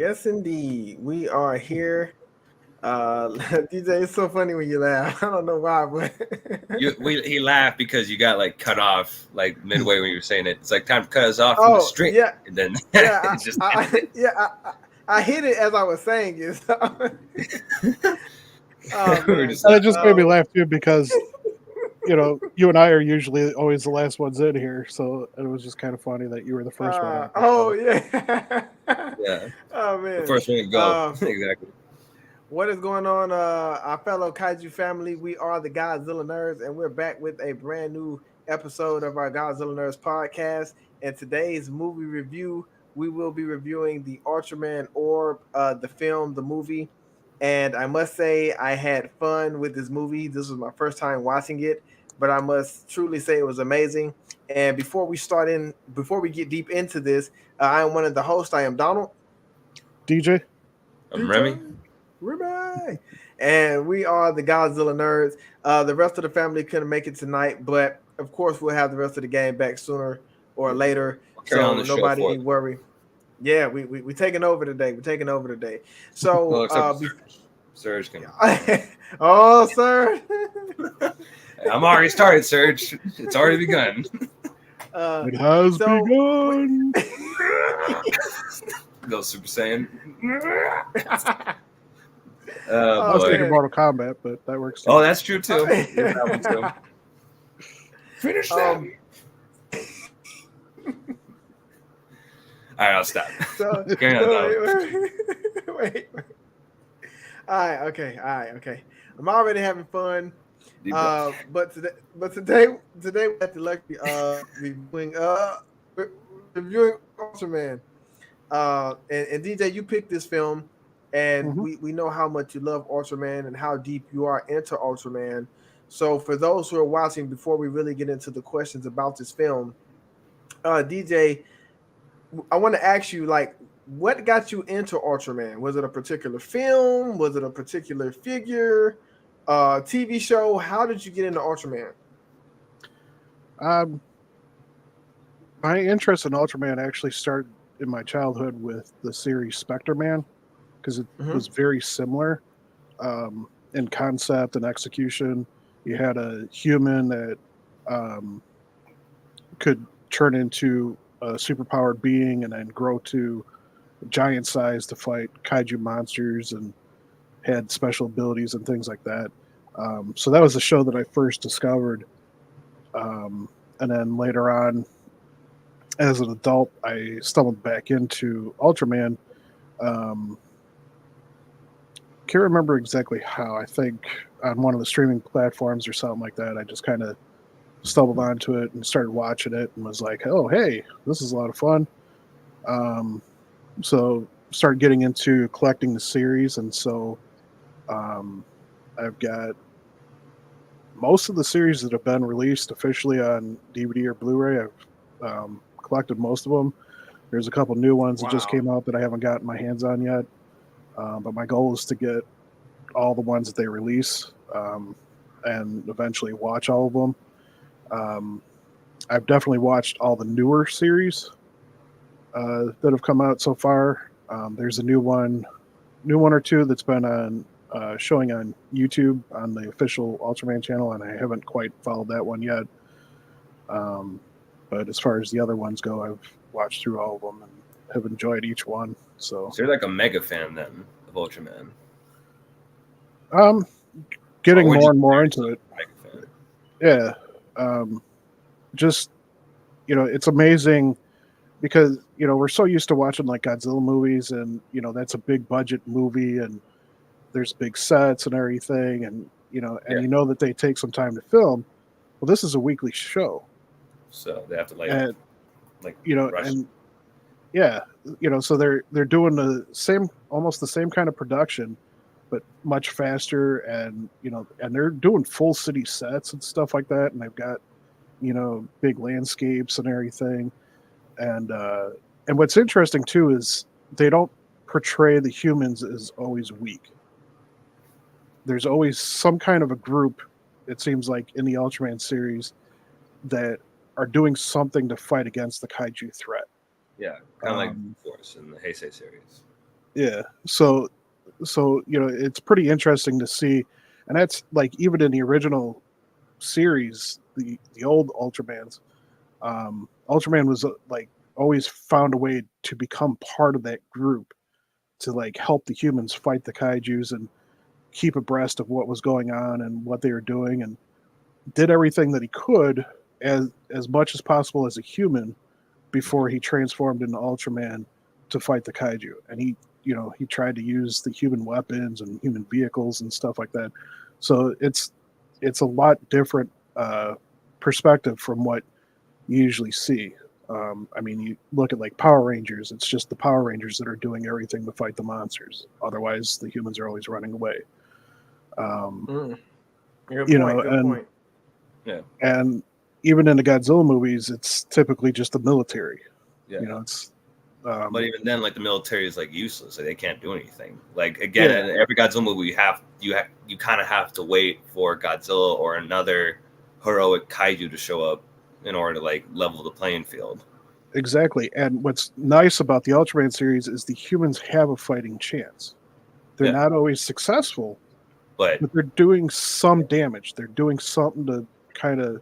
Yes, indeed. We are here. DJ, it's so funny when you laugh. I don't know why, but He laughed because you got like cut off like midway when you were saying it. It's like time to cut us off from the oh stream, yeah, and then yeah, it's just I hit it as I was saying it. So. Oh we were man. just And it like, just made me laugh too because you and I are usually always the last ones in here, so it was just kind of funny that you were the first one on. Oh yeah. yeah, Oh the man. first one to go Uh, exactly. what is going on, our fellow Kaiju family? We are the Godzilla Nerds, and we're back with a brand new episode of our Godzilla Nerds podcast. And today's movie review, we will be reviewing the Ultraman Orb, the film, the movie. And I must say, I had fun with this movie. This was my first time watching it, but I must truly say it was amazing. And before we get deep into this, I am one of the hosts. I am Donald. DJ, I'm Remy. Remy. And we are the Godzilla Nerds. The rest of the family couldn't make it tonight, but of course we'll have the rest of the game back sooner or later. I'll carry on So the show for nobody them. worry. Yeah, we taking over today. We're taking over today. Well, So except for Surge can. oh sir. I'm already started, Surge. It's already begun. it has begun. Go Super Saiyan. I was boy. thinking Mortal Kombat, but that works too. Oh, that's true too. There's that one too. Finish them. All right, I'll stop. So, Carry on, wait. All right, okay. I'm already having fun. But today we have the luxury of reviewing Ultraman. And DJ, you picked this film, and we know how much you love Ultraman and how deep you are into Ultraman. So for those who are watching, before we really get into the questions about this film, DJ, I want to ask you, like, what got you into Ultraman? Was it a particular film? Was it a particular figure? TV show? How did you get into Ultraman? My interest in Ultraman actually started in my childhood with the series Spectre Man, because it was very similar in concept and execution. You had a human that could turn into a superpowered being and then grow to giant size to fight kaiju monsters and had special abilities and things like that. So that was the show that I first discovered. And then later on, as an adult, I stumbled back into Ultraman. Can't remember exactly how. I think on one of the streaming platforms or something like that. I just kind of stumbled onto it and started watching it and was like, oh, hey, this is a lot of fun. So started getting into collecting the series. And so I've got most of the series that have been released officially on DVD or Blu-ray. I've collected most of them. There's a couple new ones that just came out that I haven't gotten my hands on yet. But my goal is to get all the ones that they release and eventually watch all of them. I've definitely watched all the newer series that have come out so far. There's a new one or two that's been on showing on YouTube on the official Ultraman channel, and I haven't quite followed that one yet. But as far as the other ones go, I've watched through all of them and have enjoyed each one. So you're like a mega fan then of Ultraman. Getting more and more into it. Mega fan. Yeah. Just, it's amazing because, we're so used to watching like Godzilla movies and, that's a big budget movie and there's big sets and everything. And, you know that they take some time to film. Well, this is a weekly show. So they have to rush. And yeah, so they're doing almost the same kind of production, but much faster. And, and they're doing full city sets and stuff like that. And they've got, big landscapes and everything. And what's interesting too is they don't portray the humans as always weak. There's always some kind of a group, it seems like, in the Ultraman series that are doing something to fight against the kaiju threat. Yeah, kind of like Force in the Heisei series. Yeah. So it's pretty interesting to see, and that's like even in the original series, the old Ultramans, Ultraman was like always found a way to become part of that group to like help the humans fight the kaiju's and keep abreast of what was going on and what they were doing, and did everything that he could as much as possible as a human before he transformed into Ultraman to fight the kaiju. And he tried to use the human weapons and human vehicles and stuff like that. So it's a lot different perspective from what you usually see. I mean, you look at like Power Rangers; it's just the Power Rangers that are doing everything to fight the monsters. Otherwise, the humans are always running away. Good You point. know, Good and point. Yeah. and even in the Godzilla movies, it's typically just the military. Yeah. You know, it's But even then, like the military is like useless. Like, they can't do anything. Like again, in every Godzilla movie, you kind of have to wait for Godzilla or another heroic kaiju to show up in order to like level the playing field. exactly. And what's nice about the Ultraman series is the humans have a fighting chance. They're Yeah. not always successful, But but they're doing some damage. They're doing something to kind of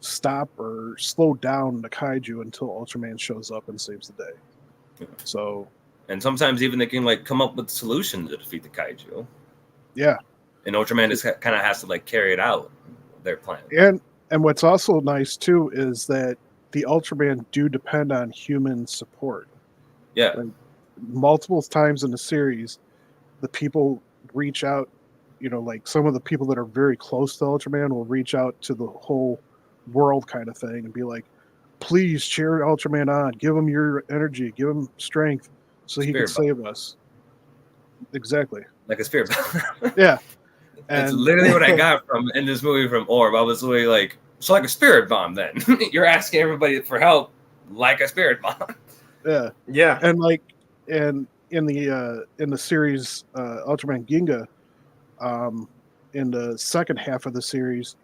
stop or slow down the kaiju until Ultraman shows up and saves the day. So, and sometimes even they can like come up with solutions to defeat the kaiju. yeah. And Ultraman just kind of has to like carry it out, their plan. And what's also nice too is that the Ultraman do depend on human support. Yeah. Like, multiple times in the series, the people reach out, like some of the people that are very close to Ultraman will reach out to the whole world kind of thing and be like, please cheer Ultraman on, give him your energy, give him strength so he can save us. Exactly. Like a spirit. Yeah. That's literally what I got from in this movie from Orb. I was literally like, so like a spirit bomb then. You're asking everybody for help like a spirit bomb. Yeah. Yeah. And in the series Ultraman Ginga, in the second half of the series,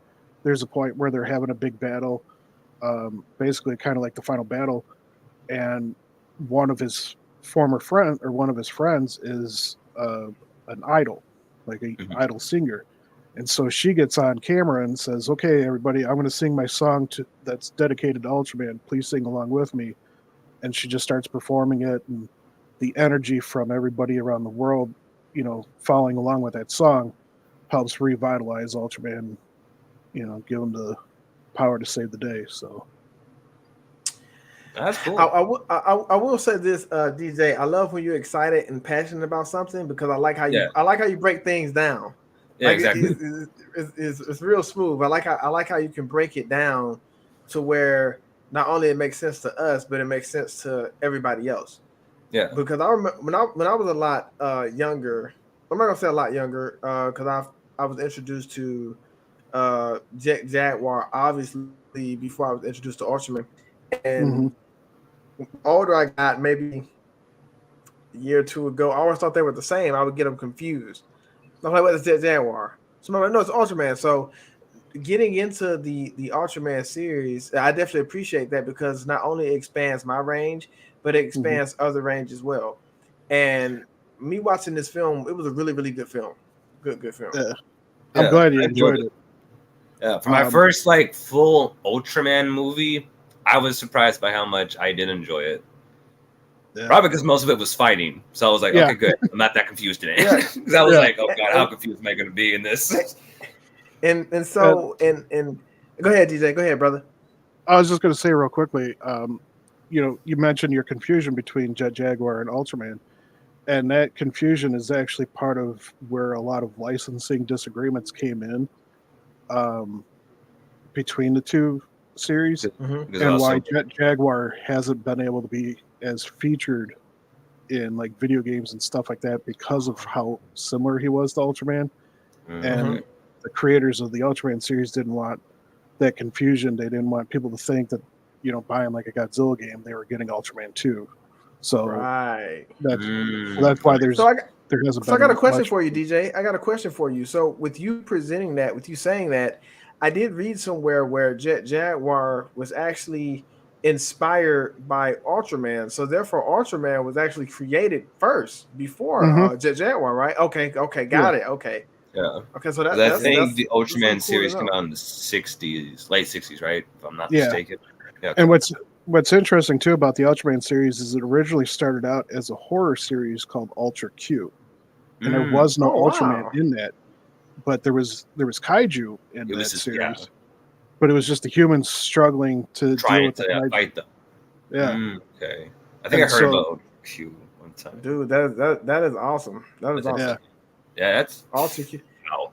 there's a point where they're having a big battle, basically kind of like the final battle, and one of his friends is an idol, like a idol singer. And so she gets on camera and says, okay, everybody, I'm going to sing my song that's dedicated to Ultraman. Please sing along with me. And she just starts performing it, and the energy from everybody around the world, following along with that song helps revitalize Ultraman, give him the power to save the day. So that's cool. I will say this, DJ. I love when you're excited and passionate about something because I like how you break things down. Yeah, like exactly. It's real smooth. I like how you can break it down to where not only it makes sense to us, but it makes sense to everybody else. Yeah. Because I remember when I was a lot younger. I'm not gonna say a lot younger because I was introduced to Jaguar obviously before I was introduced to Ultraman, and the older I got, maybe a year or two ago, I always thought they were the same. I would get them confused. I'm like, what is Jaguar? So I'm like, no, it's Ultraman. So getting into the Ultraman series, I definitely appreciate that because not only it expands my range, but it expands other range as well. And me watching this film, it was a really, really good film. Good film. Yeah. I'm glad you enjoyed it. Yeah, for my first like full Ultraman movie, I was surprised by how much I did enjoy it. Yeah. Probably because most of it was fighting, so I was like, okay, good. I'm not that confused today. Because I was like, oh god, how confused am I going to be in this? And so go ahead, DJ. Go ahead, brother. I was just going to say real quickly. You mentioned your confusion between Jet Jaguar and Ultraman, and that confusion is actually part of where a lot of licensing disagreements came in between the two series, and why Jet Jaguar hasn't been able to be as featured in like video games and stuff like that because of how similar he was to Ultraman. And the creators of the Ultraman series didn't want that confusion. They didn't want people to think that, buying like a Godzilla game, they were getting Ultraman 2. So that's why there hasn't been. So I got a question for you, DJ. I got a question for you. So with you presenting that, with you saying that, I did read somewhere where Jet Jaguar was actually inspired by Ultraman. So therefore, Ultraman was actually created first before Jaguar, right? Okay, got it. Okay. Yeah. Okay, so I think the Ultraman really cool series came out in the late 60s, right? If I'm not mistaken. Yeah. And what's interesting too about the Ultraman series is it originally started out as a horror series called Ultra Q, and there was no Ultraman in that, but there was Kaiju in that series. Yeah. But it was just the humans struggling to deal with the fight them. Yeah. Okay. I think I heard about Q one time. Dude, that is awesome. That is awesome. Yeah, that's Ultra Q.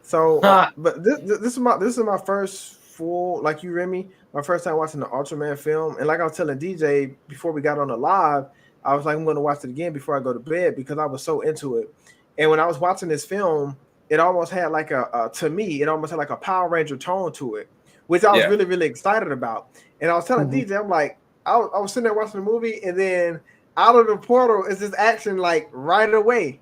So, but this is my first full, like you, Remy, my first time watching the Ultraman film. And like I was telling DJ before we got on the live, I was like, I'm going to watch it again before I go to bed because I was so into it. And when I was watching this film, it almost had like to me, it almost had like a Power Ranger tone to it, which I was really, really excited about. And I was telling DJ, I'm like, I was sitting there watching the movie, and then out of the portal is this action like right away.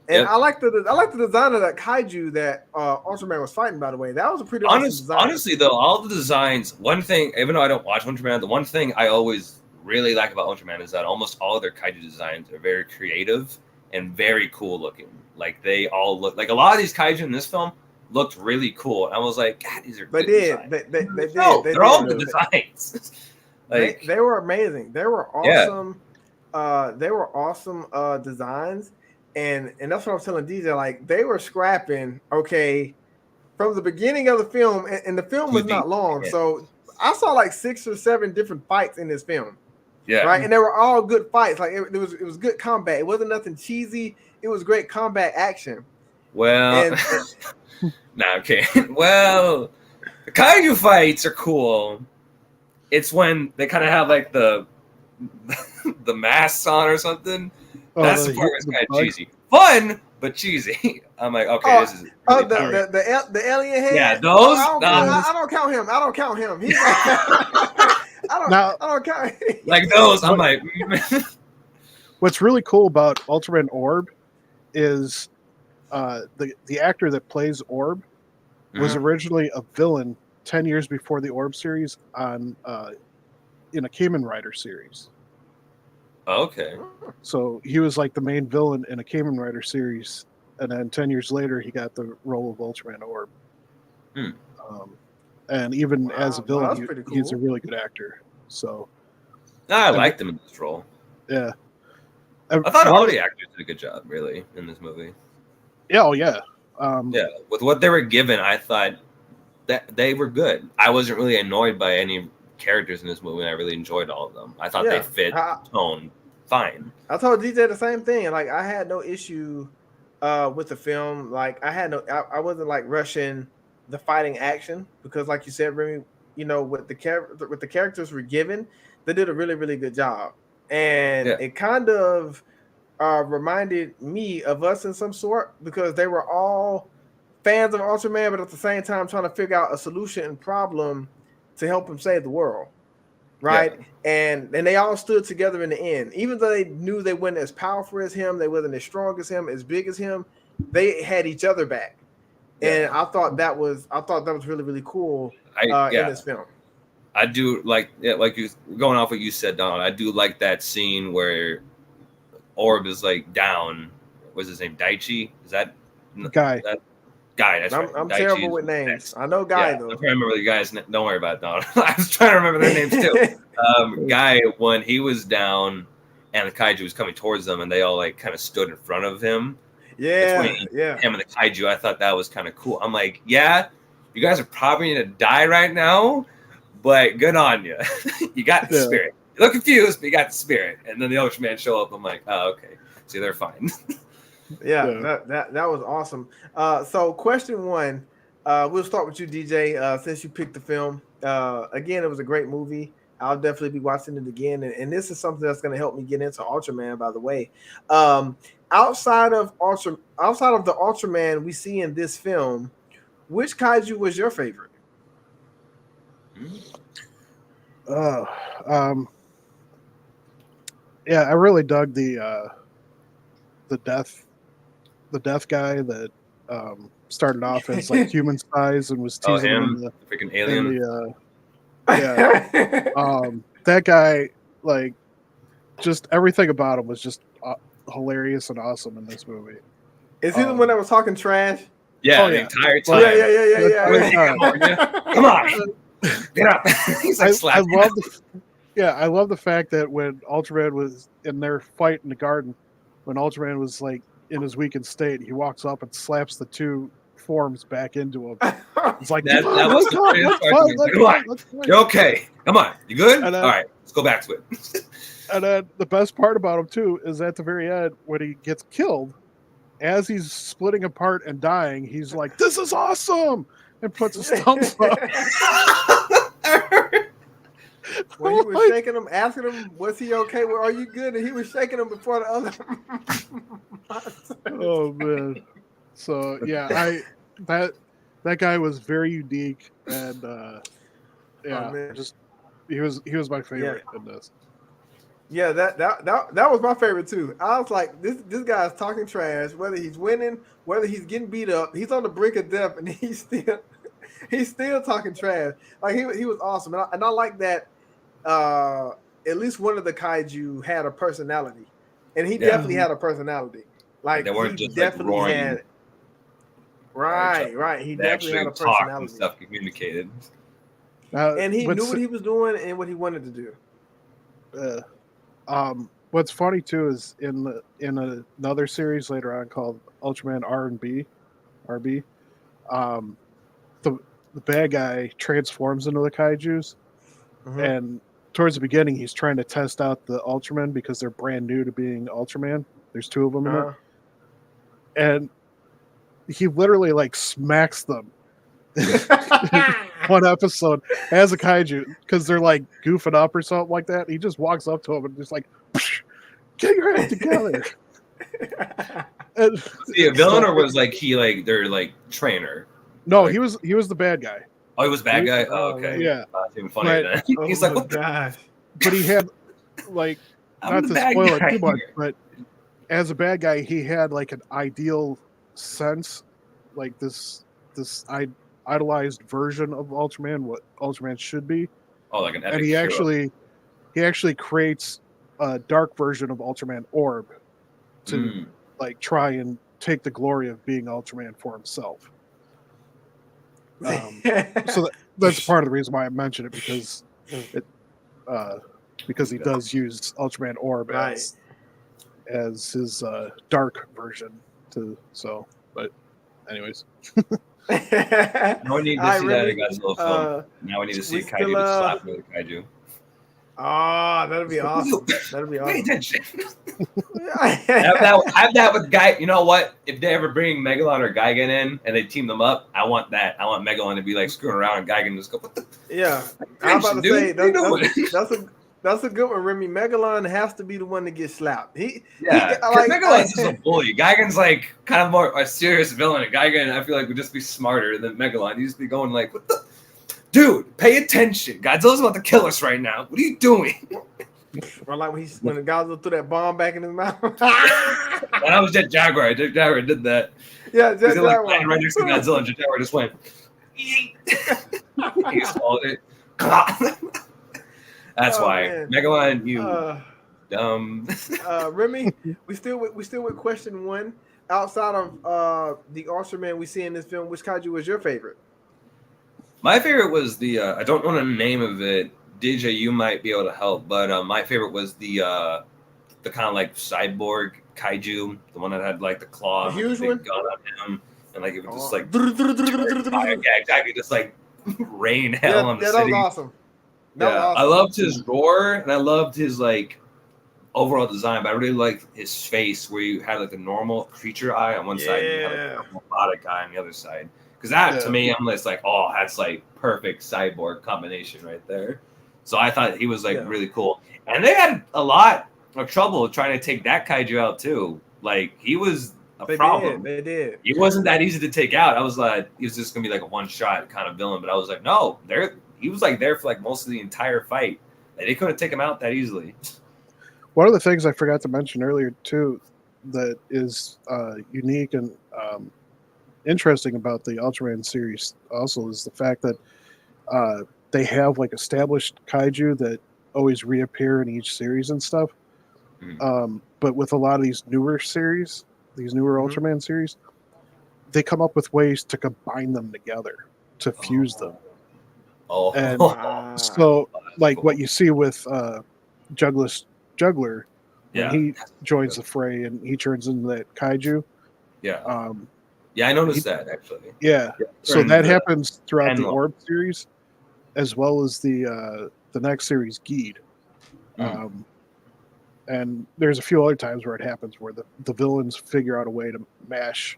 And I like the design of that kaiju that Ultraman was fighting. By the way, that was a pretty awesome design. Honestly, though, all the designs. One thing, even though I don't watch Ultraman, the one thing I always really like about Ultraman is that almost all of their kaiju designs are very creative and very cool looking. Like they all look like a lot of these kaiju in this film looked really cool. And I was like, God, these are they good did. Designs. They're all good designs. Like they were amazing. They were awesome. They were awesome designs. And that's what I was telling DJ. Like they were scrapping, from the beginning of the film, and the film was not long. So I saw like 6 or 7 different fights in this film. Yeah. Right. And they were all good fights. Like it was good combat. It wasn't nothing cheesy. It was great combat action. Well, okay. Well, the kaiju fights are cool. It's when they kind of have like the masks on or something. That's the part that's kind of cheesy. Fun, but cheesy. I'm like, okay, this is really the alien head. Yeah, those. I don't count him. He's like, I don't count him. Like those. I'm like. What's really cool about Ultraman Orb is the actor that plays Orb was originally a villain 10 years before the Orb series in a Kamen Rider series. Okay. So he was like the main villain in a Kamen Rider series, and then 10 years later he got the role of Ultraman Orb. And even as a villain, he's a really good actor. So I liked him in this role. Yeah. I thought all the actors did a good job, really, in this movie. Yeah, yeah. With what they were given, I thought that they were good. I wasn't really annoyed by any characters in this movie, and I really enjoyed all of them. I thought they fit the tone fine. I told DJ the same thing. Like I had no issue with the film. Like I wasn't like rushing the fighting action because, like you said, Remy, what the characters were given, they did a really, really good job. And it kind of reminded me of us in some sort because they were all fans of Ultraman, but at the same time trying to figure out a solution and problem to help him save the world, right? Yeah. And they all stood together in the end. Even though they knew they weren't as powerful as him, they wasn't as strong as him, as big as him, they had each other back. And I thought that was really, really cool in this film. I do like you going off what you said, Donald. I do like that scene where Orb is like down. What's his name? Daichi? Is that Guy? That Guy. That's right. I'm terrible with names. I know Guy though. I'm trying to remember the guys. Don't worry about it, Donald. I was trying to remember their names too. Guy, when he was down and the kaiju was coming towards them, and they all like kind of stood in front of him. Him and the kaiju. I thought that was kind of cool. I'm like, you guys are probably gonna die right now. But good on you. You got the spirit. You look confused, but you got the spirit. And then the Ultraman show up. I'm like, oh, okay. See, they're fine. That was awesome. So question 1, we'll start with you, DJ, since you picked the film. Again, it was a great movie. I'll definitely be watching it again. And this is something that's going to help me get into Ultraman, by the way. Outside of the Ultraman we see in this film, which kaiju was your favorite? I really dug the death guy that started off as like human size and was teasing him, the freaking alien. that guy, like, just everything about him was just hilarious and awesome in this movie. Is he the one that was talking trash? Yeah, Oh, the yeah. entire Oh, time. yeah. Come on, get up. He's like slapping. I love the fact that when Ultraman was in their fight in the garden, when Ultraman was like in his weakened state, he walks up and slaps the two forms back into him. It's like, that was the let's fight. You're okay. Come on, you good? All right, let's go back to it. And then the best part about him too is at the very end when he gets killed, as he's splitting apart and dying, he's like, "This is awesome," and puts his thumbs up. When he was shaking him, asking him, "Was he okay? Well, are you good?" And he was shaking him before the other. Oh man! So yeah, that guy was very unique, and just he was my favorite in this. Yeah, that was my favorite too. I was like, this guy's talking trash, whether he's winning, whether he's getting beat up, he's on the brink of death, and he's still talking trash. Like he was awesome, and I like that. At least one of the kaiju had a personality, and he definitely had a personality. Like they weren't he just definitely like had. Right. He definitely had a personality. And stuff communicated, and he knew what he was doing and what he wanted to do. What's funny too is in another series later on called Ultraman RB, the bad guy transforms into the kaijus, and towards the beginning he's trying to test out the Ultraman because they're brand new to being Ultraman. There's two of them in it, and he literally like smacks them. One episode as a kaiju because they're like goofing up or something like that. He just walks up to him and just like, get your head together. Was he a villain or was like he like their like trainer? No, he was the bad guy. Oh, he was bad guy. Oh, okay. Yeah, that's even funnier then. He's like, what gosh? But he had like not to spoil it too much, but as a bad guy, he had like an ideal sense, like this idolized version of Ultraman, what Ultraman should be. Oh, like an epic and he hero. actually creates a dark version of Ultraman Orb to like try and take the glory of being Ultraman for himself. So that's part of the reason why I mentioned it, because he does use Ultraman Orb as his dark version but anyways. Now we need to see that in Godzilla film. Now we need to see Kaiju slap with Kaiju. Oh, that'd be awesome. That'd be awesome. Pay attention. have that with Guy. You know what? If they ever bring Megalon or Gigan in and they team them up, I want that. I want Megalon to be like screwing around and Gigan just go. What the? Yeah, I'm about to say that's a good one, Remy. Megalon has to be the one to get slapped. Megalon's just a bully. Gigan's like kind of more a serious villain. Gigan, I feel like would just be smarter than Megalon. He'd just be going like, "What the, dude? Pay attention! Godzilla's about to kill us right now. What are you doing?" Or like when Godzilla threw that bomb back in his mouth. That was Jet Jaguar. Jet Jaguar did that. Yeah, Jet Jaguar. Like, right next to Godzilla, and Jet Jaguar just went. He swallowed it. That's why man. Megalon, you dumb. Remy, we still with question one. Outside of the Ultraman we see in this film, which kaiju was your favorite? My favorite was the I don't know the name of it. DJ, you might be able to help, but my favorite was the kind of like cyborg kaiju, the one that had like the claw, the huge one, gun on him, and like it was just like exactly, just like rain hell on the city. That was awesome. I loved his roar, and I loved his like overall design, but I really liked his face where you had like the normal creature eye on one side, and you had like a robotic eye on the other side. Because that to me, I'm just like, oh, that's like perfect cyborg combination right there. So I thought he was like really cool, and they had a lot of trouble trying to take that kaiju out too. Like he was a problem. They did. He wasn't that easy to take out. I was like, he was just gonna be like a one shot kind of villain, but I was like, no, he was like there for like most of the entire fight. Like, they couldn't take him out that easily. One of the things I forgot to mention earlier too, that is unique and interesting about the Ultraman series also is the fact that they have like established kaiju that always reappear in each series and stuff. But with a lot of these newer series, these newer Ultraman series, they come up with ways to combine them together, to fuse them. And so, like what you see with Juggler, when he joins the fray and he turns into that Kaiju. Yeah, I noticed that actually. Yeah, so that happens throughout the Orb series, as well as the next series, Geed. And there's a few other times where it happens where the villains figure out a way to mash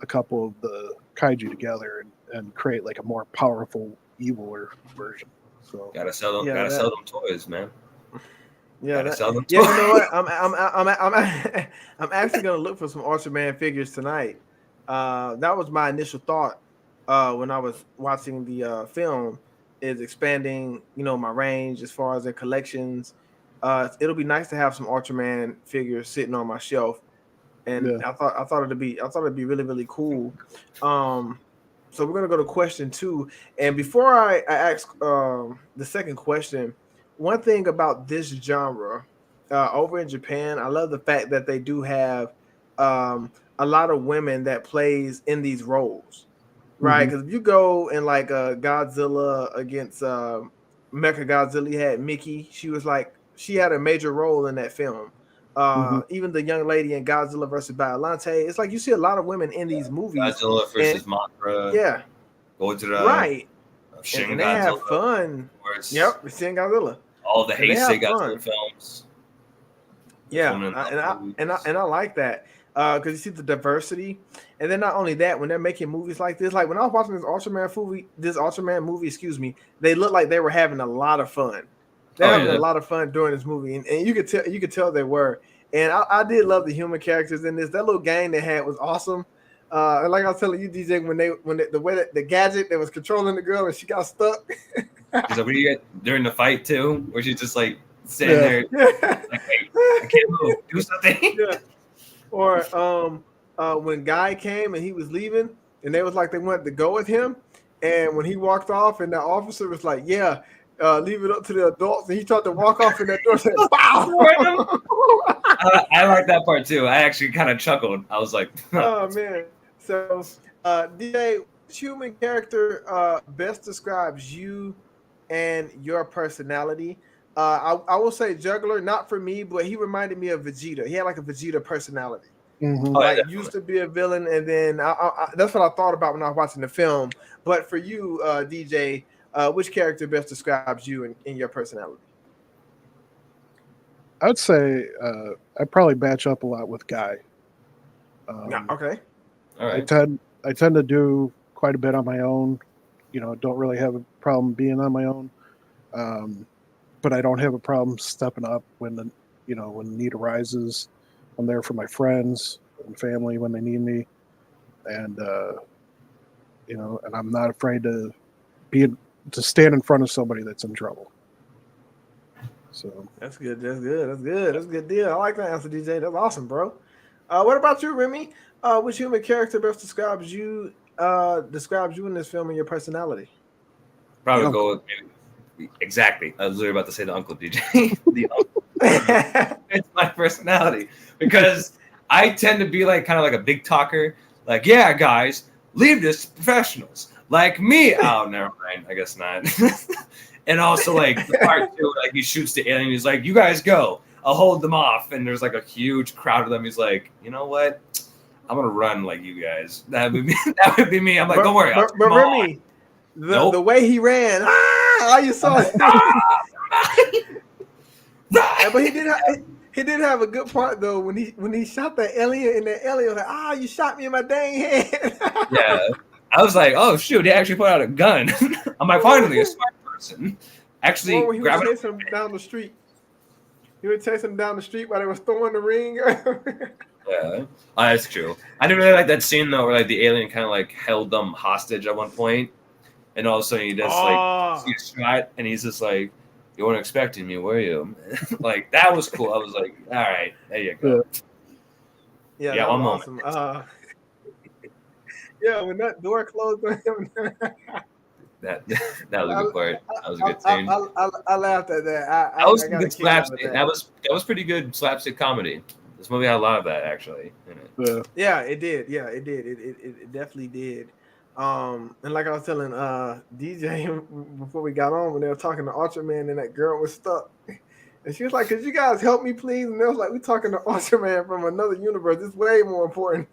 a couple of the Kaiju together and create like a more powerful, eviler version. So gotta sell them. Sell them toys, man. Yeah, sell them toys. You know what? I'm actually gonna look for some Ultraman figures tonight. That was my initial thought when I was watching the film, is expanding, my range as far as their collections. It'll be nice to have some Ultraman figures sitting on my shelf, and I thought it'd be really, really cool. So we're gonna go to question 2, and before I ask the second question, one thing about this genre over in Japan, I love the fact that they do have a lot of women that plays in these roles, right? Because if you go in like Godzilla against Mecha Godzilla, you had Mickey. She had a major role in that film. Even the young lady in Godzilla versus Biollante, it's like you see a lot of women in these movies. Godzilla versus Mothra. Yeah. Godzilla. Right. Shin and they Godzilla, have fun. Yep, Shin Godzilla. All the Heisei Godzilla films. Yeah, and I like that because you see the diversity, and then not only that, when they're making movies like this, like when I was watching this Ultraman movie, they looked like they were having a lot of fun. They're having a lot of fun during this movie, and you could tell they were. And I did love the human characters in this. That little gang they had was awesome. And like I was telling you, DJ, when the way that the gadget that was controlling the girl and she got stuck. So what do you get during the fight too, where she's just like sitting there, like, hey, I can't move, do something. Yeah. Or when Guy came and he was leaving, and they was like they wanted to go with him, and when he walked off, and the officer was like, "Yeah, leave it up to the adults," and he tried to walk off in that door, said, "Wow." I like that part too. I actually kind of chuckled. I was like, "Oh man!" So, DJ, which human character best describes you and your personality? I will say Juggler, not for me, but he reminded me of Vegeta. He had like a Vegeta personality. Used to be a villain, and then that's what I thought about when I was watching the film. But for you, DJ, which character best describes you in your personality? I'd say I probably match up a lot with Guy. Okay. All right. I tend to do quite a bit on my own. Don't really have a problem being on my own. But I don't have a problem stepping up when the need arises. I'm there for my friends and family when they need me, and and I'm not afraid to stand in front of somebody that's in trouble. So that's good. That's a good deal. I like that answer, DJ. That's awesome, bro. What about you, Remy? Which human character best describes you in this film and your personality? Probably go with exactly. I was literally about to say the uncle, DJ. The uncle. It's my personality because I tend to be like kind of like a big talker. Like, yeah, guys, leave this to professionals like me. Oh, never mind. I guess not. And also like the part too, like he shoots the alien. He's like, you guys go. I'll hold them off. And there's like a huge crowd of them. He's like, you know what? I'm gonna run like you guys. That would be me. I'm like, don't worry. But Remy, the way he ran, all you saw. But he did have a good part though when he shot that alien, and that alien was like, you shot me in my dang head. Yeah, I was like, oh shoot, he actually put out a gun. I'm like, finally, a smart person. Actually, he was chasing him down the street. He was chasing him down the street while they was throwing the ring. Yeah, that's true. I didn't really like that scene though, where like the alien kind of like held them hostage at one point, and all of a sudden he just like sees a shot, and he's just like, "You weren't expecting me, were you?" Like that was cool. I was like, "All right, there you go." Yeah, one moment. Awesome. Yeah, when that door closed on him. That was a good part. That was a good scene. I laughed at that. That was I some got good a kick out of slapstick. that. That was pretty good slapstick comedy. This movie had a lot of that actually in it. Yeah, it did. Yeah, it did. It definitely did. And like I was telling DJ before we got on, when they were talking to Ultraman and that girl was stuck. And she was like, "Could you guys help me, please?" And they was like, "We talking to Ultraman from another universe. It's way more important."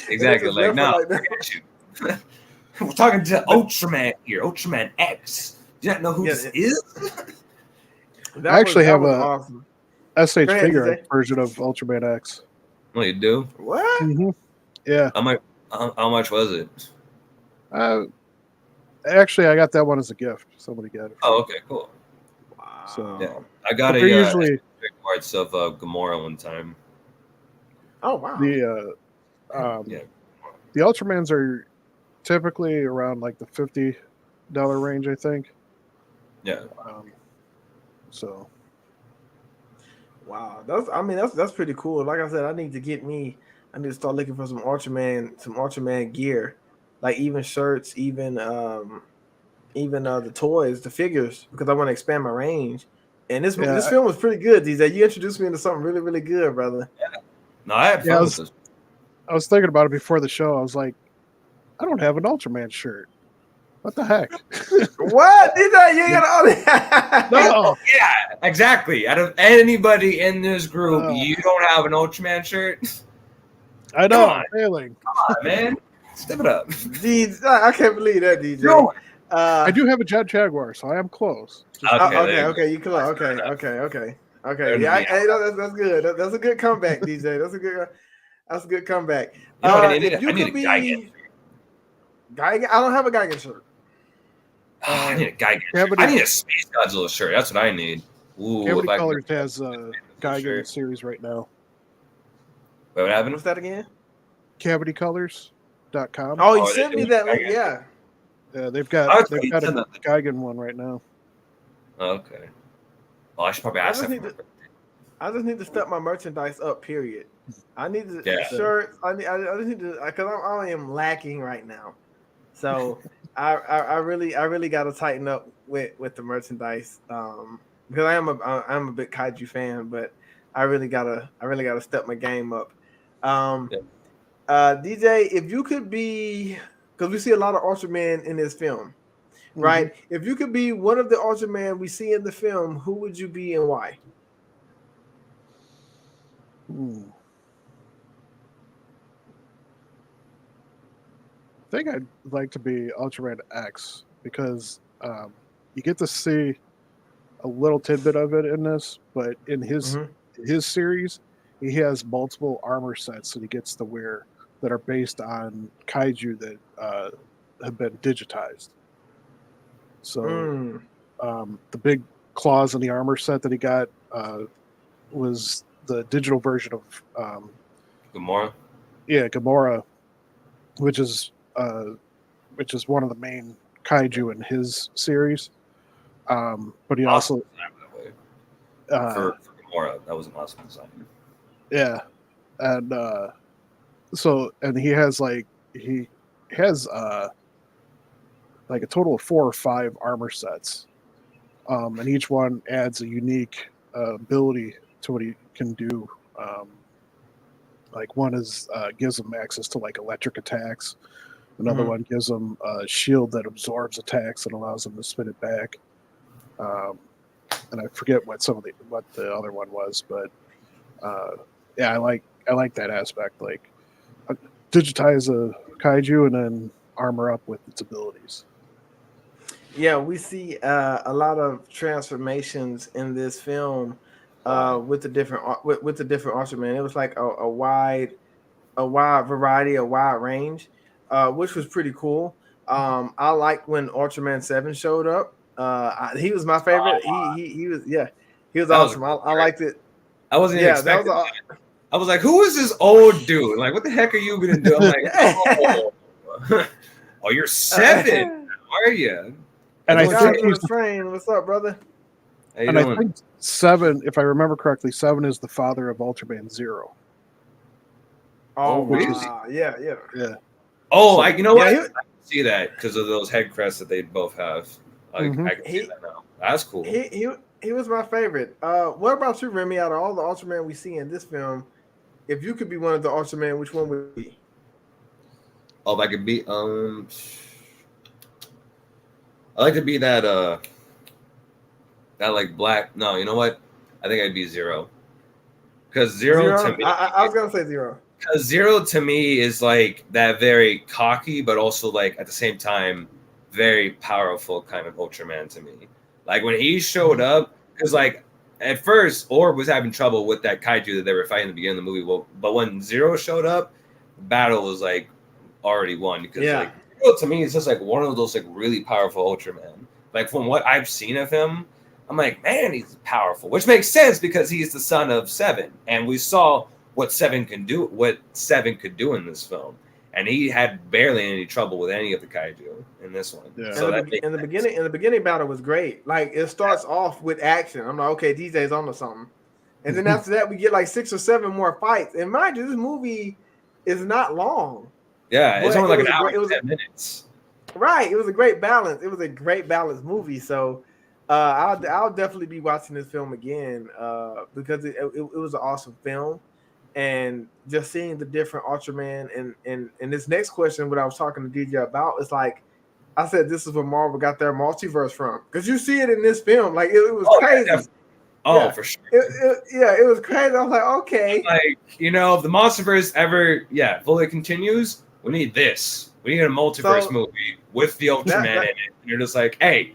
Exactly. Like, no, we're talking to Ultraman here, Ultraman X. Do you not know who this is? I actually have a awesome SH figure version of Ultraman X. Well, you do? What? Mm-hmm. Yeah. How much was it? Actually, I got that one as a gift. Somebody got it. Oh, okay, cool. Wow. So yeah, I got usually parts of Gamora one time. Oh wow. The Ultramans are typically around like the $50 range, I think. Yeah. So. Wow, that's pretty cool. Like I said, I need to start looking for some Ultraman gear, like even shirts, even the toys, the figures, because I want to expand my range. And this film was pretty good. DJ, you introduced me into something really, really good, brother. Yeah. No, I had fun with this. I was thinking about it before the show. I was like, I don't have an Ultraman shirt. What the heck? What? You ain't got No. Yeah, exactly. Out of anybody in this group, you don't have an Ultraman shirt? I know. I'm failing. Come on, man. Step it up. I can't believe that, DJ. No. I do have a Jaguar, so I am close. Okay, you close. Okay. Yeah, that's good. That's a good comeback, DJ. That's a good comeback. You know, I need a Gigan. Gigan? I don't have a Gigan shirt. I need a Gigan shirt. I need a Space Godzilla shirt. That's what I need. Ooh, Cavity Colors has a Gigan series right now. Wait, what happened? What's that again? CavityColors.com. Oh, you sent me that link. Yeah. Yeah, they've got a Gigan one right now. Okay. Well, I should probably ask that. I just need to step my merchandise up. Period. I need to shirts. I just need to, because I am lacking right now. So I really got to tighten up with the merchandise. Because I'm a big Kaiju fan, but I really gotta step my game up. DJ, if you could be, because we see a lot of Ultraman in this film, right? Mm-hmm. If you could be one of the Ultraman we see in the film, who would you be and why? I think I'd like to be Ultraman X because you get to see a little tidbit of it in this, but in his series, he has multiple armor sets that he gets to wear that are based on kaiju that have been digitized. So the big claws in the armor set that he got was the digital version of Gamora. Yeah, Gamora, which is one of the main kaiju in his series. But he also for Gamora, that was an awesome design. Yeah, and he has like a total of 4 or 5 armor sets, and each one adds a unique ability to what he can do. Like one is gives him access to like electric attacks. Another one gives him a shield that absorbs attacks and allows him to spin it back. And I forget what the other one was, but I like that aspect. Like digitize a kaiju and then armor up with its abilities. Yeah, we see a lot of transformations in this film with the different Ultraman. It was like a wide variety, a wide range, which was pretty cool. I liked when Ultraman 7 showed up. He was my favorite. He was awesome. I liked it. I wasn't even expecting that. I was like, who is this old dude? Like, what the heck are you gonna do? I'm like, oh, you're 7. How are you? And I think he's trained. What's up, brother? And I think 7, if I remember correctly, 7 is the father of Ultraman 0. Oh, wow. Yeah. Oh, you know what? see that because of those head crests that they both have. I can see that now. That's cool. He was my favorite. What about you, Remy? Out of all the Ultraman we see in this film, if you could be one of the Ultraman, which one would it be? Oh, if I could be, I like to be that like black. No, you know what? I think I'd be Zero. Because Zero to me, I was gonna say Zero. Because Zero to me is like that very cocky, but also like at the same time very powerful kind of Ultraman to me. Like when he showed up, because like at first Orb was having trouble with that kaiju that they were fighting at the beginning of the movie. Well, but when Zero showed up, the battle was like already won. Because like Zero to me is just like one of those like really powerful Ultraman. Like from what I've seen of him, I'm like, man, he's powerful, which makes sense because he's the son of Seven, and we saw what Seven could do in this film, and he had barely any trouble with any of the kaiju in this one. Yeah. So the beginning battle was great. Like it starts off with action. I'm like, okay, DJ's on to something, and then after that we get like 6 or 7 more fights. And mind you, this movie is not long. Yeah, it's only like an hour and 10 minutes. Right, it was a great balance. It was a great balanced movie. So I'll definitely be watching this film again because it was an awesome film. And just seeing the different Ultraman and this next question, what I was talking to DJ about, is like I said, this is where Marvel got their multiverse from, because you see it in this film. Like it was crazy. Yeah, for sure. It was crazy. I was like, okay, like if the Multiverse ever fully continues, we need this. We need a multiverse movie with the Ultraman in it. And you're just like, hey,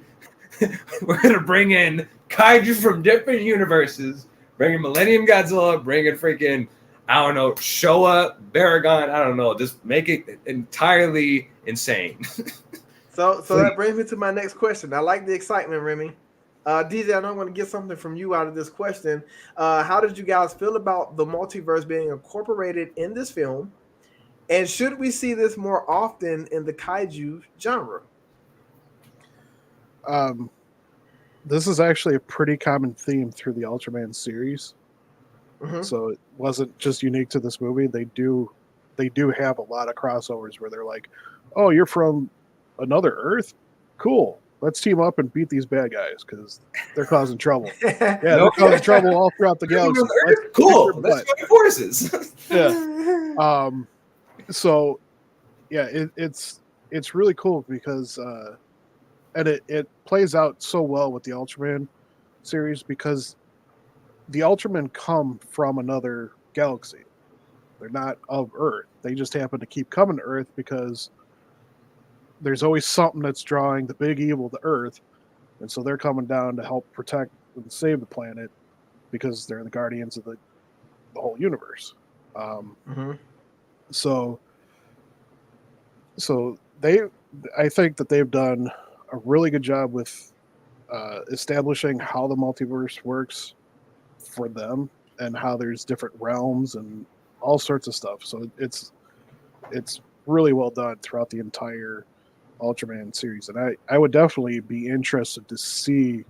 we're gonna bring in kaiju from different universes, bring in Millennium Godzilla, bring in freaking, I don't know, Showa, Baragon, I don't know, just make it entirely insane. So that brings me to my next question. I like the excitement, Remy. DJ, I know I'm going to get something from you out of this question. How did you guys feel about the multiverse being incorporated in this film? And should we see this more often in the kaiju genre? This is actually a pretty common theme through the Ultraman series. Mm-hmm. So it wasn't just unique to this movie. They do have a lot of crossovers where they're like, oh, you're from another Earth? Cool. Let's team up and beat these bad guys because they're causing trouble. Yeah, they're causing trouble all throughout the galaxy. Cool. Let's join forces. Yeah. So, yeah, it's really cool because, and it plays out so well with the Ultraman series because the Ultramen come from another galaxy. They're not of Earth. They just happen to keep coming to Earth because there's always something that's drawing the big evil to Earth. And so they're coming down to help protect and save the planet because they're the guardians of the whole universe. So I think that they've done a really good job with establishing how the multiverse works for them and how there's different realms and all sorts of stuff. So it's really well done throughout the entire Ultraman series, and I would definitely be interested to see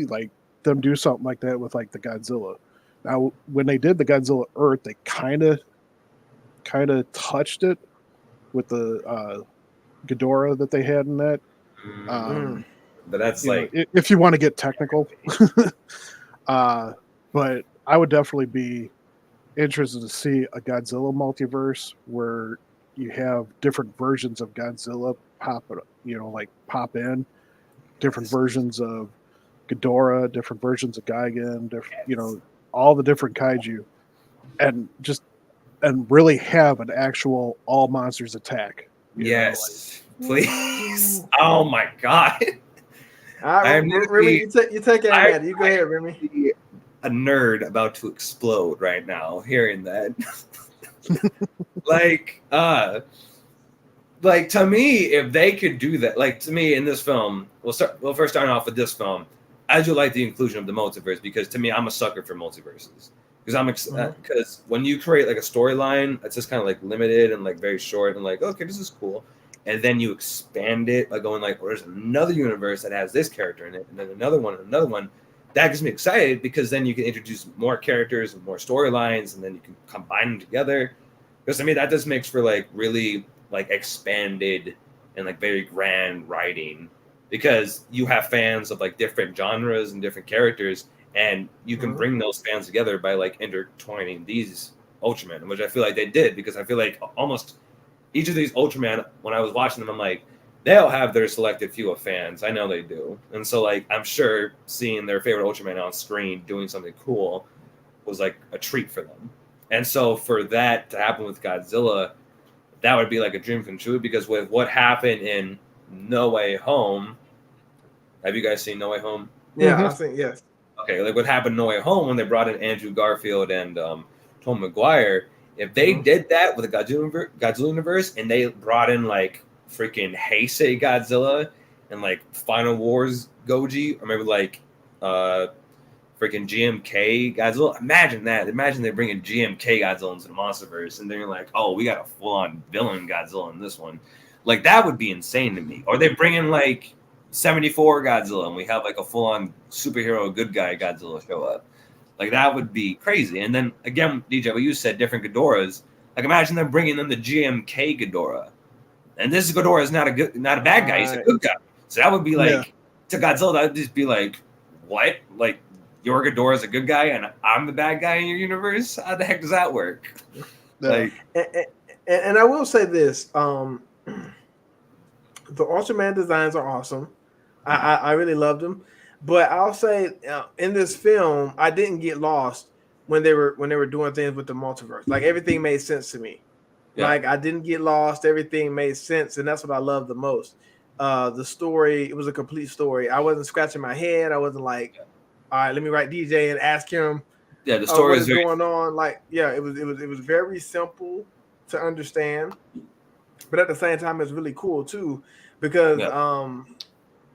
like them do something like that with like the Godzilla. Now, when they did the Godzilla Earth, they kind of touched it with the Ghidorah that they had in that. But that's like, if you want to get technical. But I would definitely be interested to see a Godzilla multiverse where you have different versions of Godzilla pop in, different versions of Ghidorah, different versions of Gigan, all the different kaiju, and really have an actual all monsters attack. Yes, please. Oh my god. All right, Remy, you take it, man. You go ahead, Remy. A nerd about to explode right now hearing that. like to me, if they could do that, like to me in this film, first starting off with this film, I do like the inclusion of the multiverse because to me, I'm a sucker for multiverses because when you create like a storyline, it's just kind of like limited and like very short and like, okay, this is cool. And then you expand it by going like, there's another universe that has this character in it, and then another one. That gets me excited because then you can introduce more characters and more storylines, and then you can combine them together. Because to me, that just makes for like really like expanded and like very grand writing, because you have fans of like different genres and different characters, and you can bring those fans together by like intertwining these Ultraman, which I feel like they did, because I feel like almost each of these Ultraman, when I was watching them, I'm like, they'll have their selected few of fans. I know they do. And so like I'm sure seeing their favorite Ultraman on screen doing something cool was like a treat for them. And so for that to happen with Godzilla, that would be like a dream come true, because with what happened in No Way Home, have you guys seen No Way Home? Yeah, I think yes. Okay, like what happened in No Way Home when they brought in Andrew Garfield and Tom Maguire. If they did that with the Godzilla universe, and they brought in like freaking Heisei Godzilla and like Final Wars Goji, or maybe like freaking GMK Godzilla. Imagine that. Imagine they bring in GMK Godzilla into the Monsterverse, and they're like, oh, we got a full-on villain Godzilla in this one. Like, that would be insane to me. Or they bring in like 74 Godzilla, and we have like a full-on superhero good guy Godzilla show up. Like, that would be crazy. And then again, DJ, what you said, different Ghidorahs. Like, imagine them bringing in the GMK Ghidorah, and this Ghidorah is not a bad guy. He's a good guy. So that would be like to Godzilla. That would just be like, what? Like, your Ghidorah is a good guy, and I'm the bad guy in your universe? How the heck does that work? Like, and I will say this: the Ultraman designs are awesome. I really loved them, but I'll say in this film, I didn't get lost when they were doing things with the multiverse. Like, everything made sense to me. Yeah. Like, I didn't get lost. Everything made sense, and that's what I love the most. The story, it was a complete story. I wasn't scratching my head. I wasn't like, all right, let me write DJ and ask him. Yeah, the story what is going on. Like, yeah, it was very simple to understand, but at the same time, it's really cool too, because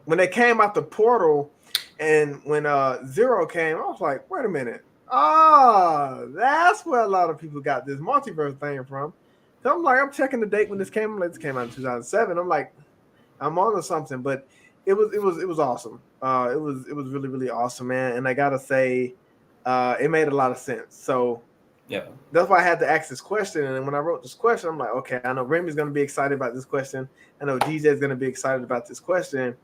when they came out the portal, and when Zero came, I was like, wait a minute, that's where a lot of people got this multiverse thing from. So I'm checking the date when this came. Like, this came out in 2007. I'm like, I'm on to something, but it was awesome. It was really, really awesome, man. And I gotta say, it made a lot of sense. So yeah, that's why I had to ask this question. And when I wrote this question, I'm like, okay, I know Remy's gonna be excited about this question. I know DJ's gonna be excited about this question.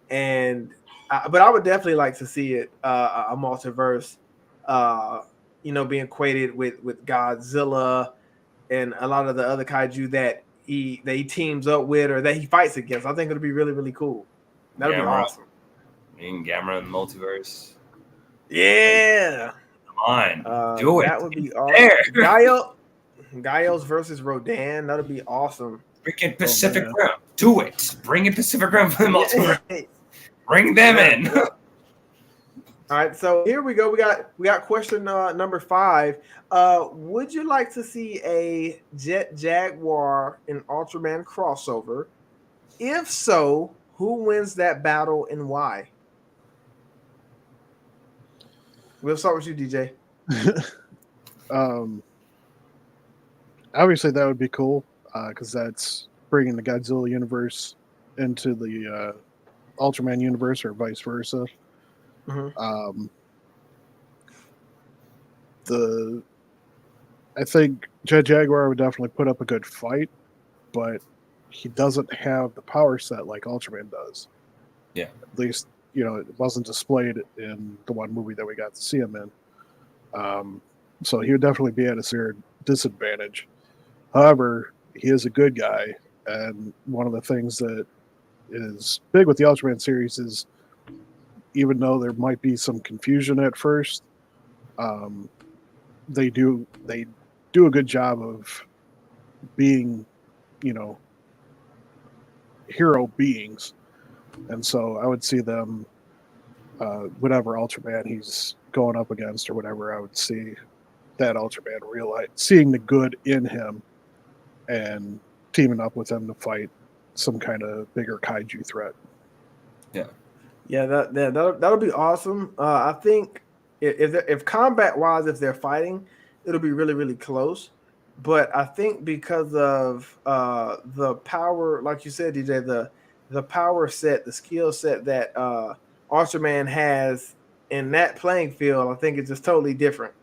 And but I would definitely like to see it a multiverse, being equated with Godzilla and a lot of the other kaiju that he teams up with or that he fights against. I think it'll be really, really cool. That'll be awesome. Gamera in the multiverse. Yeah. Come on. Do it. That would be awesome. Gaios versus Rodan. That'll be awesome. Freaking Pacific Rim. Do it. Bring in Pacific Rim for the multiverse. Bring them in. All right, so here we go. We got question number 5. Would you like to see a Jet Jaguar and Ultraman crossover? If so, who wins that battle and why? We'll start with you, DJ. Obviously, that would be cool because that's bringing the Godzilla universe into the Ultraman universe, or vice versa. Mm-hmm. I think Jet Jaguar would definitely put up a good fight, but he doesn't have the power set like Ultraman does. Yeah. At least, it wasn't displayed in the one movie that we got to see him in. So he would definitely be at a severe disadvantage. However, he is a good guy, and one of the things that is big with the Ultraman series is, even though there might be some confusion at first, they do a good job of being, hero beings. And so I would see them, whatever Ultraman he's going up against or whatever, I would see that Ultraman seeing the good in him and teaming up with him to fight some kind of bigger kaiju threat. Yeah, that'll be awesome. I think if combat wise, if they're fighting, it'll be really, really close. But I think because of the power, like you said, DJ, the power set, the skill set that Ultraman has in that playing field, I think it's just totally different.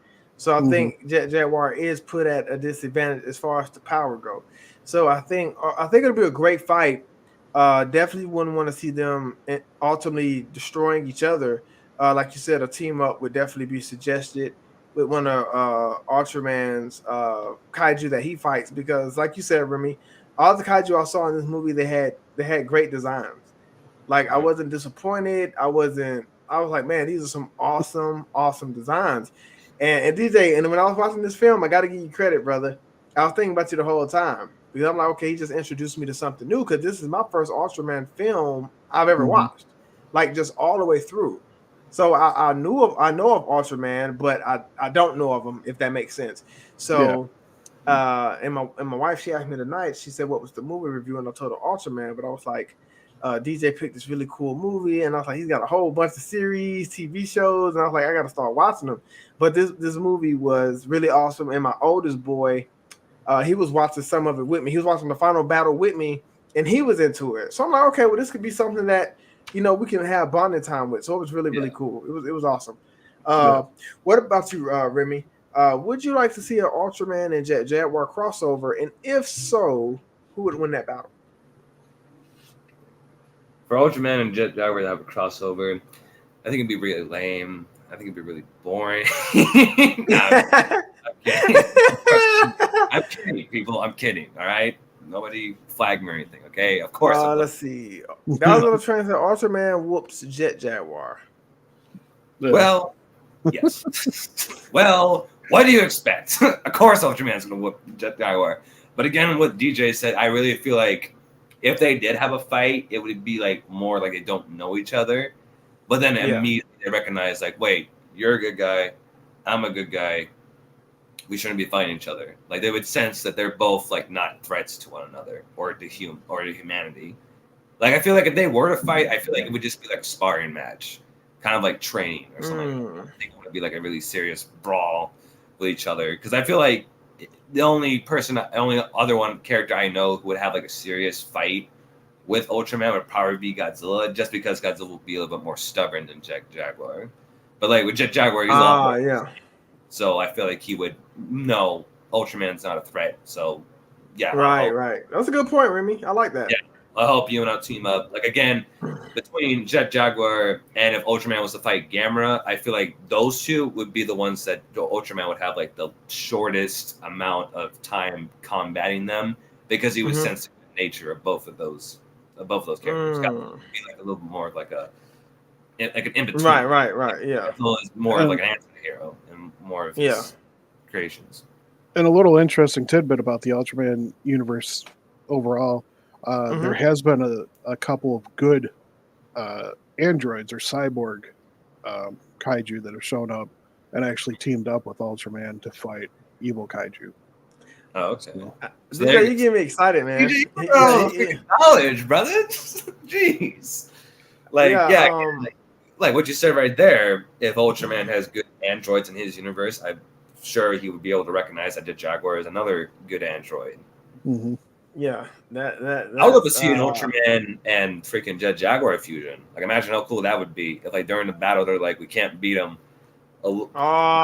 So I think Jaguar is put at a disadvantage as far as the power go. So I think it'll be a great fight. Definitely wouldn't want to see them ultimately destroying each other. Like you said, a team up would definitely be suggested with one of Ultraman's kaiju that he fights, because, like you said, Remy, all the kaiju I saw in this movie, they had great designs. Like, I wasn't disappointed. I was like, man, these are some awesome designs. And DJ, and when I was watching this film, I got to give you credit, brother. I was thinking about you the whole time, because I'm like, okay, he just introduced me to something new, because this is my first Ultraman film I've ever watched, like, just all the way through. So I know of Ultraman, but I don't know of him, if that makes sense. So and my wife, she asked me tonight, she said, what was the movie review? And I told her Ultraman, but I was like, DJ picked this really cool movie, and I was like, he's got a whole bunch of series, TV shows, and I was like, I got to start watching them. But this movie was really awesome, and my oldest boy, he was watching some of it with me. He was watching the final battle with me, and he was into it. So I'm like, okay, well, this could be something that, we can have bonding time with. So it was really cool. It was awesome. What about you, Remy? Would you like to see an Ultraman and Jaguar crossover? And if so, who would win that battle? For Ultraman and Jaguar to have a crossover, I think it'd be really lame. I think it'd be really boring. I'm kidding, people. I'm kidding. All right. Nobody flag me or anything, okay? Of course. Let's see. That was what I'm trying to say. Ultraman whoops Jaguar. Well, yes. Well, what do you expect? Of course, Ultraman's gonna whoop Jaguar. But again, what DJ said, I really feel like if they did have a fight, it would be like more like they don't know each other. But then immediately they recognize, like, wait, you're a good guy, I'm a good guy. We shouldn't be fighting each other. Like, they would sense that they're both like not threats to one another or to humanity. Like, I feel like if they were to fight, I feel like it would just be like a sparring match, kind of like training or something. I think it would be like a really serious brawl with each other. Because I feel like the only other character I know who would have like a serious fight with Ultraman would probably be Godzilla, just because Godzilla will be a little bit more stubborn than Jaguar. But like with Jaguar, he's all so I feel like he would know Ultraman's not a threat. So yeah. Right. That's a good point, Remy. I like that. Yeah. I hope you and I team up. Like, again, between Jaguar and if Ultraman was to fight Gamera, I feel like those two would be the ones that Ultraman would have like the shortest amount of time combating them, because he would sense the nature of both of those characters. Got to be like a little more like an in between. Right. Yeah. More of like an anti-hero and more of his creations. And a little interesting tidbit about the Ultraman universe overall. There has been a couple of good androids or cyborg kaiju that have shown up and actually teamed up with Ultraman to fight evil kaiju. Oh, okay. So you get me excited, man. Knowledge, brother. Jeez. Like what you said right there. If Ultraman has good androids in his universe, I'm sure he would be able to recognize that the Jaguar is another good android. Mm-hmm. Yeah, that I would love to see an Ultraman and freaking Jaguar fusion. Like, imagine how cool that would be if, like, during the battle they're like, we can't beat them. Freaking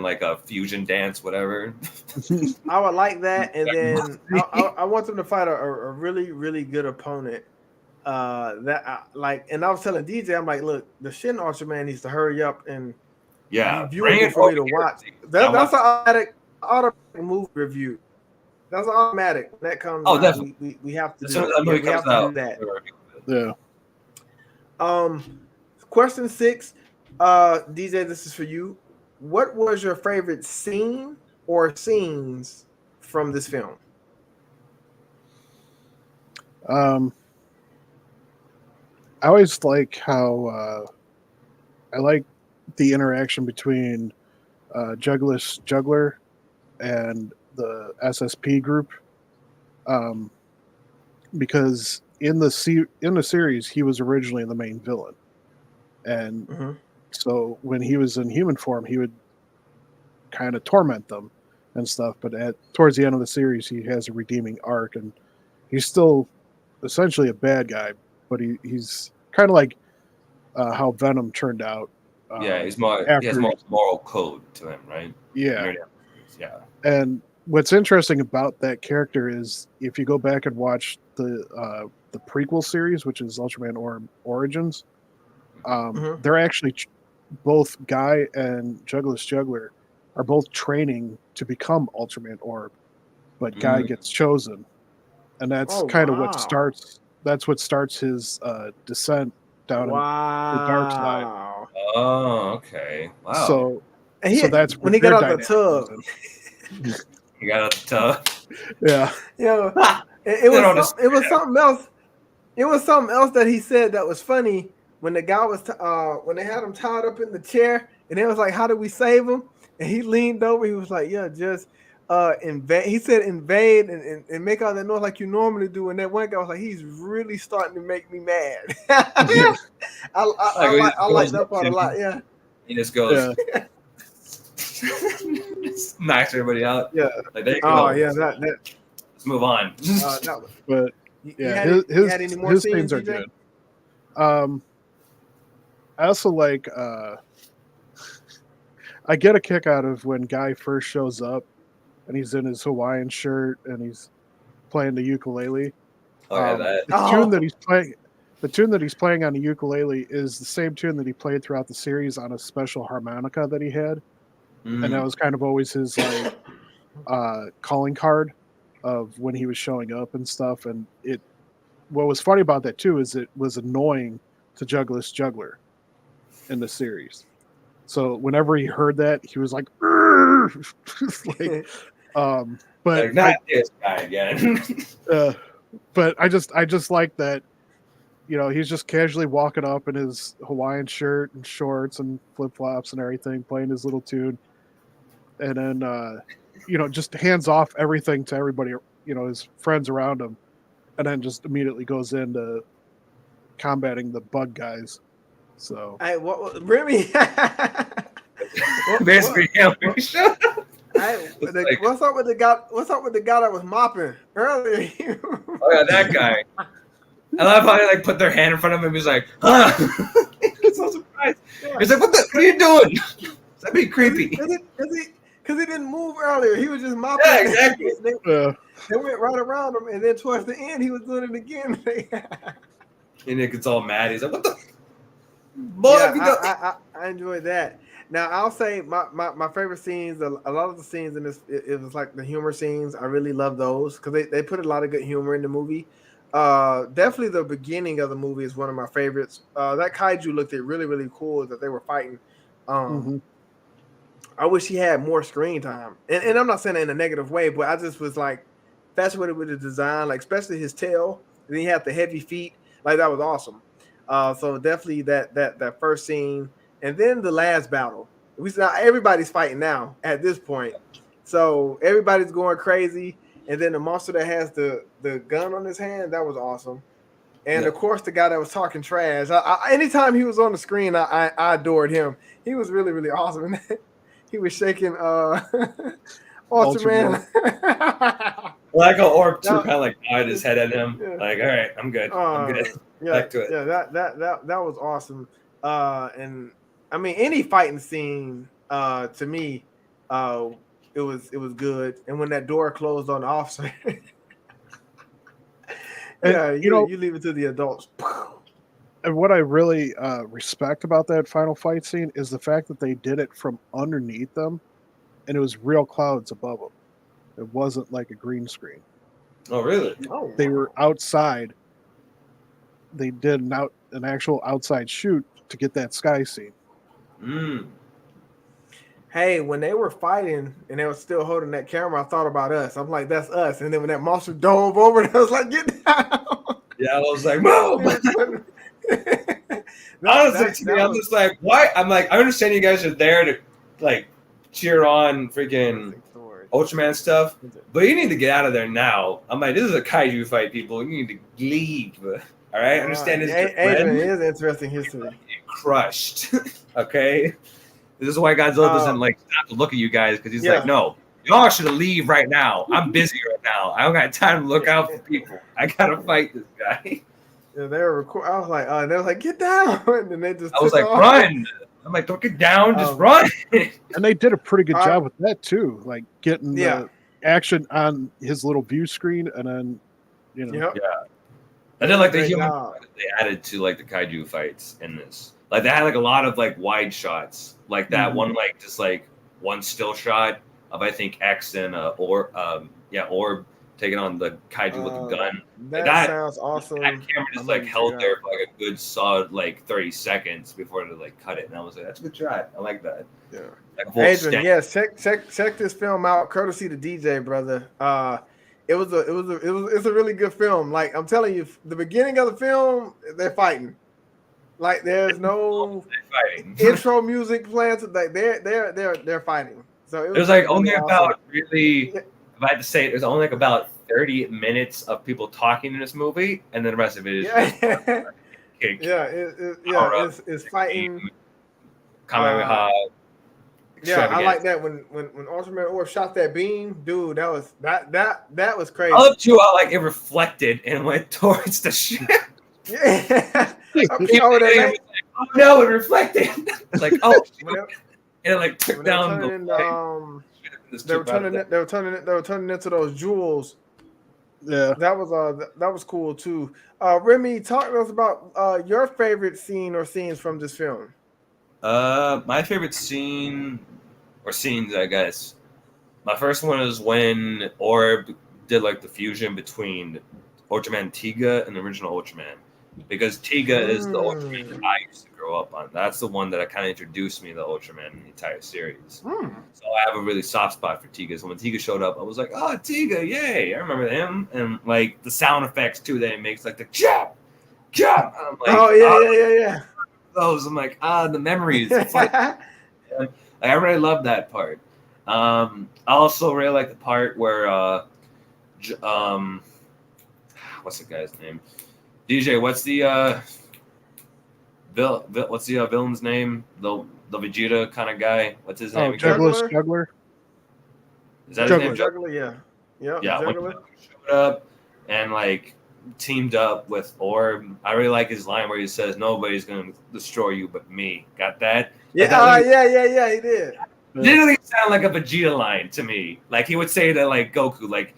like a fusion dance, whatever. I would like that, and then I want them to fight a really, really good opponent. And I was telling DJ, I'm like, look, the Shin Ultraman needs to hurry up and review it for me to watch. That's an automatic movie review. That's automatic. That comes. Oh, definitely. We have to do that. Yeah. Question 6, DJ. This is for you. What was your favorite scene or scenes from this film? I always like how I like the interaction between Juggler and the SSP group, because in the series he was originally the main villain, and so when he was in human form he would kind of torment them and stuff, but towards the end of the series he has a redeeming arc, and he's still essentially a bad guy, but he's kind of like how Venom turned out Yeah, he's more. He has more moral code to him, right? Yeah. Yeah. And what's interesting about that character is if you go back and watch the prequel series, which is Ultraman Orb Origins, they're actually both Guy and Juggler are both training to become Ultraman Orb, but Guy gets chosen, and that's kind of what starts. That's what starts his descent down in the dark side. Oh, okay. Wow. So that's when he got out the tub. He got out the tub. Yeah. It was something else. It was something else that he said that was funny when the guy was when they had him tied up in the chair, and it was like, "How do we save him?" And he leaned over. He was like, "Yeah, just invade." He said, "Invade and make all that noise like you normally do." And that one guy was like, "He's really starting to make me mad." I like that part a lot. Yeah. He just goes. Yeah. Just knocks everybody out. Yeah. Like, there you go. Oh yeah. Let's move on. But yeah, his scenes are good. I also like. I get a kick out of when Guy first shows up, and he's in his Hawaiian shirt and he's playing the ukulele. The tune that he's playing on the ukulele is the same tune that he played throughout the series on a special harmonica that he had, and that was kind of always his like calling card of when he was showing up and stuff. And what was funny about that too is it was annoying to Juggler in the series. So whenever he heard that, he was like, like but like, not this guy again. But I just like that, he's just casually walking up in his Hawaiian shirt and shorts and flip flops and everything, playing his little tune, and then just hands off everything to everybody, his friends around him, and then just immediately goes into combating the bug guys. So what Remy? Basically, what's up with the guy? What's up with the guy that was mopping earlier? Oh yeah, that guy. I love how they like put their hand in front of him. He's like, "Huh?" He's so surprised. He's like, "What are you doing?" That'd be creepy. Because he didn't move earlier. He was just mopping. Yeah, exactly. They went right around him, and then towards the end, he was doing it again. And Nick gets all mad. He's like, "What the?" Boy, I enjoyed that. Now I'll say my favorite scenes. A lot of the scenes in this, it was like the humor scenes. I really love those because they put a lot of good humor in the movie. Definitely the beginning of the movie is one of my favorites. That kaiju looked really, really cool that they were fighting. I wish he had more screen time, and I'm not saying it in a negative way, but I just was like fascinated with the design, like especially his tail. And then he had the heavy feet, like that was awesome. So definitely that first scene, and then the last battle. Everybody's fighting now at this point, so everybody's going crazy. And then the monster that has the gun on his hand, that was awesome. And of course, the guy that was talking trash. Anytime he was on the screen, I adored him. He was really, really awesome. And he was shaking Ultraman. Like how Orb too kind of like nodded his head at him. Yeah. Like, all right, I'm good. I'm good. Yeah, back to it. Yeah, that was awesome. And I mean, any fighting scene to me, it was good. And when that door closed on the officer, you leave it to the adults. And what I really respect about that final fight scene is the fact that they did it from underneath them, and it was real clouds above them. It wasn't like a green screen. Oh, really? Oh, they were outside. They did an actual outside shoot to get that sky scene. Hey, when they were fighting and they were still holding that camera, I thought about us. I'm like, that's us. And then when that monster dove over, I was like, get down. Yeah, I was like, move. Honestly, to me, I'm just like, why? I'm like, I understand you guys are there to like cheer on freaking Ultraman stuff, but you need to get out of there now. I'm like, this is a kaiju fight, people. You need to leave. All right, understand this. Adrian is interesting history. Crushed. Okay, this is why Godzilla doesn't like stop to look at you guys because he's like, no, y'all should leave right now. I'm busy right now. I don't got time to look out for people. I gotta fight this guy. Yeah, they were I was like, they were like, get down, and then they just. I was like, run. I'm like, don't get down, just run. And they did a pretty good job with that too, like getting Yeah. the action on his little view screen, and then Yep. Yeah. I did like the Great human job. they added to like the kaiju fights in this. Like they had like a lot of like wide shots, like that one, like just like one still shot of I think X and Orb taking on the kaiju with the gun. That sounds awesome. That camera just like held there for like a good solid like 30 seconds before they like cut it, and I was like, that's a good shot. I like that. Yeah. Like Adrian, yes, check this film out, courtesy to DJ, brother. It's a really good film. Like I'm telling you, the beginning of the film, they're fighting. Like there's no intro music playing. Like they're fighting. So it was like really only awesome. about really, if I had to say, there's only like about 30 minutes of people talking in this movie, and then the rest of it is it's fighting. Kamehameha. Yeah, I like that when Ultraman Orb shot that beam, dude. That was crazy. I love too how like it reflected and went towards the ship. Yeah. Oh no, it reflected. Like and it like took down they were turning into those jewels. Yeah, that was cool too. Remy, talk to us about your favorite scene or scenes from this film. My favorite scene or scenes, I guess. My first one is when Orb did like the fusion between Ultraman Tiga and the original Ultraman, because Tiga is the Ultraman that I used to grow up on. That's the one that kind of introduced me to Ultraman in the entire series. So I have a really soft spot for Tiga. So when Tiga showed up, I was like, "Oh, Tiga, yay!" I remember him, and like the sound effects too that he makes, like the jab. I'm like, yeah. Those I'm like, the memories. It's like, I really love that part. I also really like the part where what's the guy's name? DJ, what's the villain's name? The Vegeta kind of guy. What's his name? Jaguar. Is that his name? Jaguar, yeah. Yeah, when he showed up and like teamed up with Orb. I really like his line where he says, "Nobody's gonna destroy you but me." Got that? Yeah, he did. Literally sound like a Vegeta line to me. Like he would say to like Goku, like,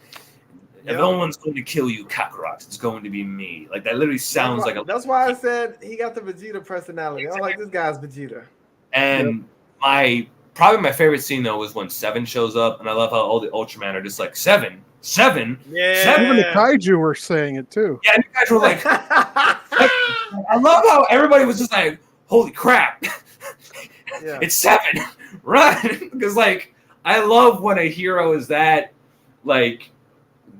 if no one's going to kill you, Kakarot, it's going to be me. Like that literally sounds like a. That's why I said he got the Vegeta personality. I was like, this guy's Vegeta. And probably my favorite scene though was when Seven shows up, and I love how all the Ultraman are just like Seven. Yeah. Even the Kaiju were saying it too. Yeah, and the guys were like, I love how everybody was just like, holy crap. It's Seven. Run. Because like I love when a hero is that like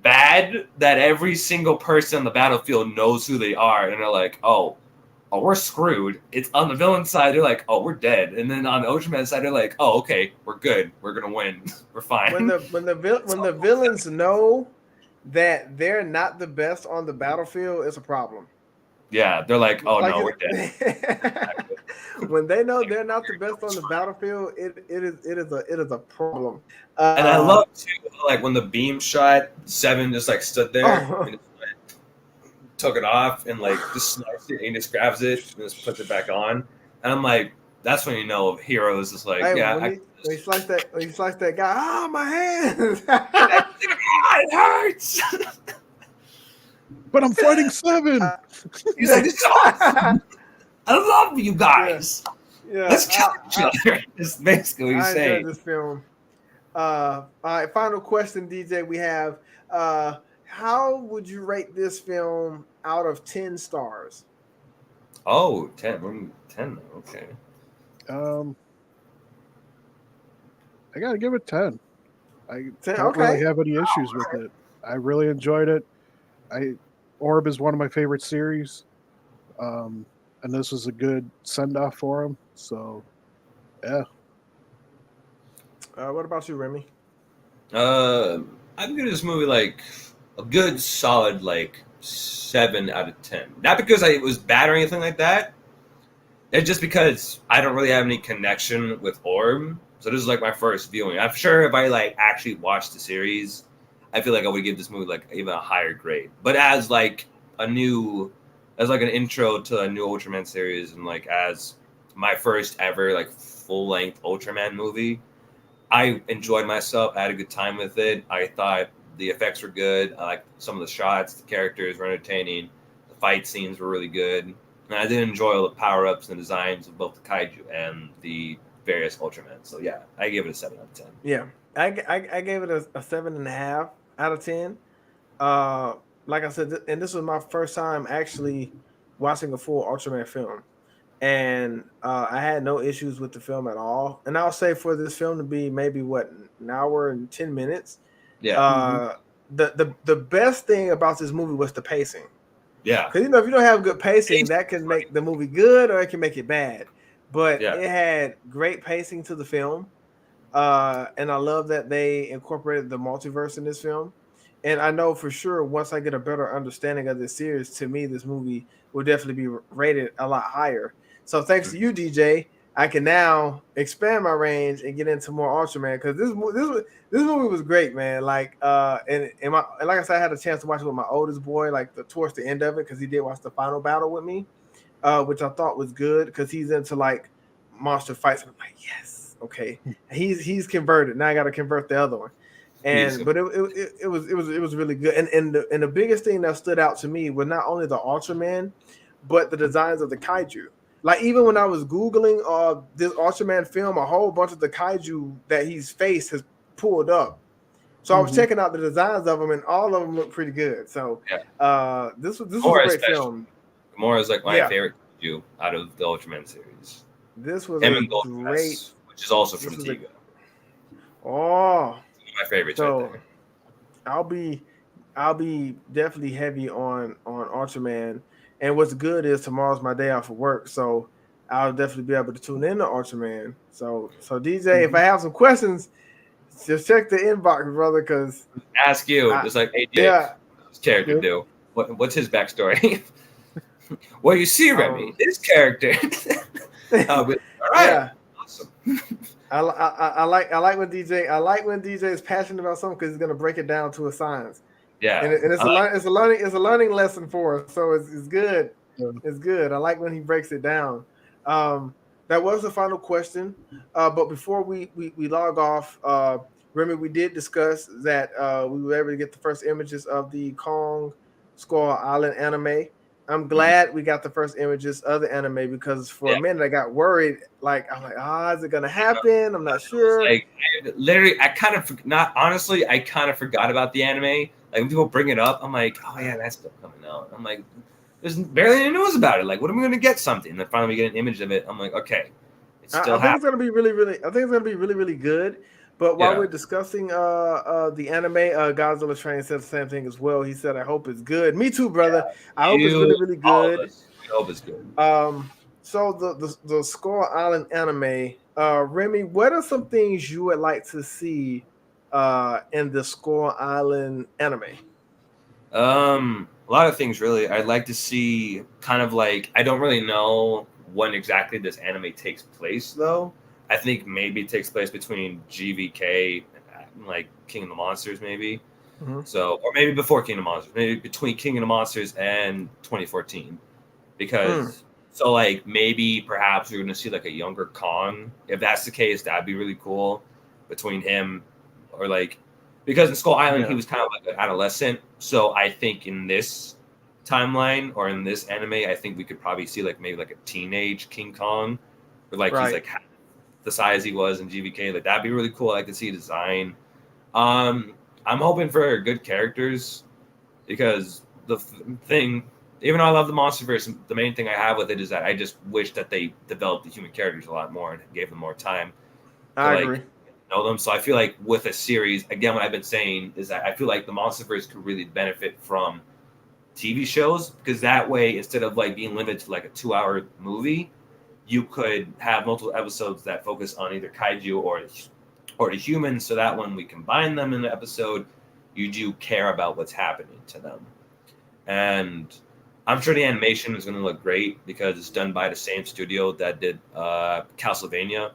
bad that every single person on the battlefield knows who they are, and they're like, oh, we're screwed. It's on the villain side, they're like, oh, we're dead. And then on the Ultraman side, they're like, oh, okay, we're good. We're gonna win. We're fine. When the villains know that they're not the best on the battlefield, it's a problem. Yeah, they're like, oh no, we're dead. When they know they're not the best on the battlefield, it is a problem. And I love too, like when the beam shot, Seven just like stood there and just took it off and like just sliced it and just grabs it and just puts it back on. And I'm like, that's when you know heroes is like, when he sliced that guy, my hands. It hurts. But I'm fighting Seven. He's like, this is awesome. I love you guys. Yeah, let's kill each other. That's basically what he's saying. I enjoyed this film. All right, final question, DJ. We have how would you rate this film out of 10 stars? Oh, 10. We're 10 now. Okay. I gotta give it 10. I 10, don't really have any issues with it. I really enjoyed it. Orb is one of my favorite series, and this was a good send off for him. So, yeah. What about you, Remy? I'm giving this movie like a good solid like 7 out of 10. Not because it was bad or anything like that. It's just because I don't really have any connection with Orb. So this is like my first viewing. I'm sure if I like actually watched the series, I feel like I would give this movie like even a higher grade. But as like an intro to a new Ultraman series, and like as my first ever like full length Ultraman movie. I enjoyed myself. I had a good time with it. I thought the effects were good. I liked some of the shots. The characters were entertaining. The fight scenes were really good. And I did enjoy all the power-ups and designs of both the Kaiju and the various Ultramen. So, yeah, I gave it a 7 out of 10. Yeah. I gave it a 7.5 out of 10. Like I said, and this was my first time actually watching a full Ultraman film. And I had no issues with the film at all. And I'll say for this film to be maybe an hour and 10 minutes. Yeah. The best thing about this movie was the pacing. Yeah. Because if you don't have good pacing, that can make the movie good or it can make it bad. But it had great pacing to the film. And I love that they incorporated the multiverse in this film. And I know for sure once I get a better understanding of this series, to me, this movie will definitely be rated a lot higher. So thanks to you, DJ, I can now expand my range and get into more Ultraman because this movie was great, man. Like and like I said, I had a chance to watch it with my oldest boy, like towards the end of it, because he did watch the final battle with me, which I thought was good because he's into like monster fights. I'm like, yes, okay, he's converted. Now I got to convert the other one. And but it was really good. And the biggest thing that stood out to me was not only the Ultraman, but the designs of the Kaiju. Like even when I was Googling this Ultraman film, a whole bunch of the Kaiju that he's faced has pulled up. So I was checking out the designs of them, and all of them look pretty good. So this was a great film. Gamora is like my favorite Kaiju out of the Ultraman series. This was a great, which is also from Tiga. Oh, my favorites right there. I'll be definitely heavy on Ultraman. And what's good is tomorrow's my day off of work, so I'll definitely be able to tune in to Ultraman. So DJ, if I have some questions, just check the inbox, brother. Because ask you, it's like, hey, Jake, what's this character do? What's his backstory? Well, you see, Remy, his character. All right, awesome. I like when DJ is passionate about something because he's gonna break it down to a science. Yeah, and it's a learning lesson for us. So it's good. Yeah. It's good. I like when he breaks it down. That was the final question. But before we log off, Remy, we did discuss that we were able to get the first images of the Kong Skull Island anime. I'm glad we got the first images of the anime because for a minute I got worried. Like I'm like, is it gonna happen? I'm not sure. Like I kind of forgot about the anime. Like when people bring it up, I'm like, oh yeah, that's still coming out. I'm like, there's barely any news about it. Like, when am I going to get something? And then finally we get an image of it. I'm like, okay, it's still happening. I think it's going to be really good. But while we're discussing the anime, Godzilla Train said the same thing as well. He said, I hope it's good. Me too, brother. Yeah, I hope it's really good. I hope it's good. So the Skull Island anime, Remy, what are some things you would like to see in the Skull Island anime? A lot of things, really. I'd like to see kind of like, I don't really know when exactly this anime takes place, though. I think maybe it takes place between GVK and like King of the Monsters, maybe. Mm-hmm. So, or maybe before King of the Monsters, maybe between King of the Monsters and 2014. Because, so like maybe perhaps we're going to see like a younger Kong. If that's the case, that'd be really cool between him. Or like, because in Skull Island, he was kind of like an adolescent. So I think in this timeline or in this anime, I think we could probably see like maybe like a teenage King Kong. Or like he's like the size he was in GVK. Like that'd be really cool. I like to see design. I'm hoping for good characters because the thing, even though I love the Monsterverse, the main thing I have with it is that I just wish that they developed the human characters a lot more and gave them more time. I agree. Know them. So I feel like with a series, again, what I've been saying is that I feel like the Monsterverse could really benefit from TV shows because that way, instead of like being limited to like a 2-hour movie, you could have multiple episodes that focus on either kaiju or the humans. So that when we combine them in the episode, you do care about what's happening to them. And I'm sure the animation is going to look great because it's done by the same studio that did Castlevania,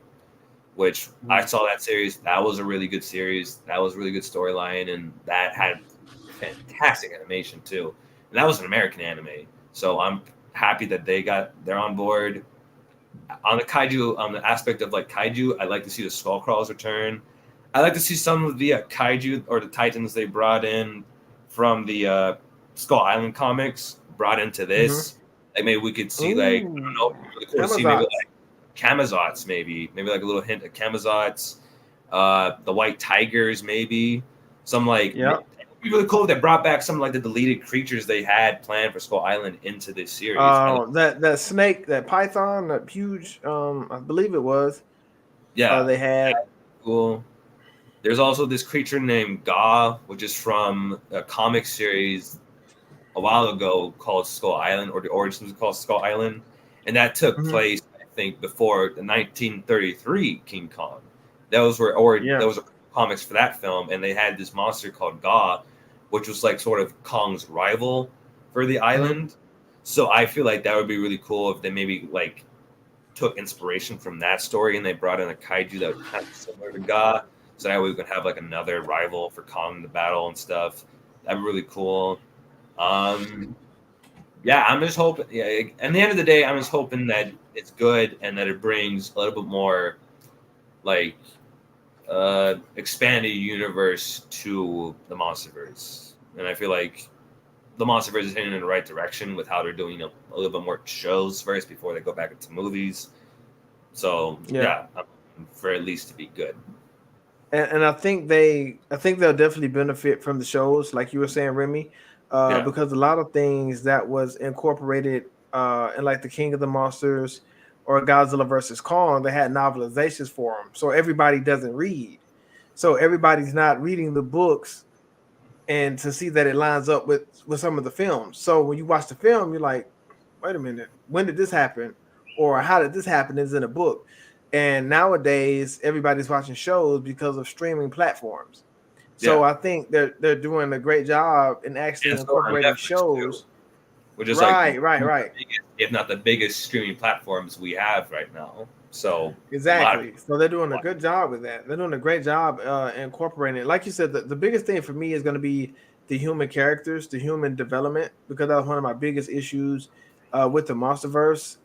which I saw that series. That was a really good series. That was a really good storyline, and that had fantastic animation too. And that was an American anime, so I'm happy that they're on board. on the kaiju, on the aspect of like kaiju, I'd like to see the skull crawlers return. I'd like to see some of the kaiju or the titans they brought in from the Skull Island comics brought into this. Like maybe we could see like, I don't know, really cool to see maybe like Kamazots, maybe like a little hint of Kamazots, the white tigers, maybe some like. It'd be really cool if they brought back some like the deleted creatures they had planned for Skull Island into this series. That snake, that python, that huge, I believe it was. Yeah, they had. Cool. There's also this creature named Ga, which is from a comic series a while ago called Skull Island, or the origins was called Skull Island, and that took place, I think, before the 1933 King Kong. That was where, that was comics for that film, and they had this monster called Ga, which was like sort of Kong's rival for the island. So I feel like that would be really cool if they maybe like took inspiration from that story and they brought in a kaiju that was kind of similar to Ga. So that way we could have like another rival for Kong in the battle and stuff. That'd be really cool. I'm just hoping. Yeah, at the end of the day, I'm just hoping that it's good and that it brings a little bit more, like, expanded universe to the Monsterverse. And I feel like the Monsterverse is heading in the right direction with how they're doing a little bit more shows first before they go back into movies. So I'm hoping for at least to be good. And I think they'll definitely benefit from the shows, like you were saying, Remy, because a lot of things that was incorporated in like the King of the Monsters or Godzilla versus Kong, they had novelizations for them, so everybody doesn't read, so everybody's not reading the books, and to see that it lines up with some of the films. So when you watch the film, you're like, wait a minute, when did this happen, or how did this happen? Is in a book. And nowadays, everybody's watching shows because of streaming platforms. So I think they're doing a great job in actually incorporating shows. Too, which is right. Biggest, if not the biggest streaming platforms we have right now. So exactly. So they're doing a good job with that. They're doing a great job incorporating it. Like you said, the biggest thing for me is going to be the human characters, the human development, because that was one of my biggest issues with the Monsterverse.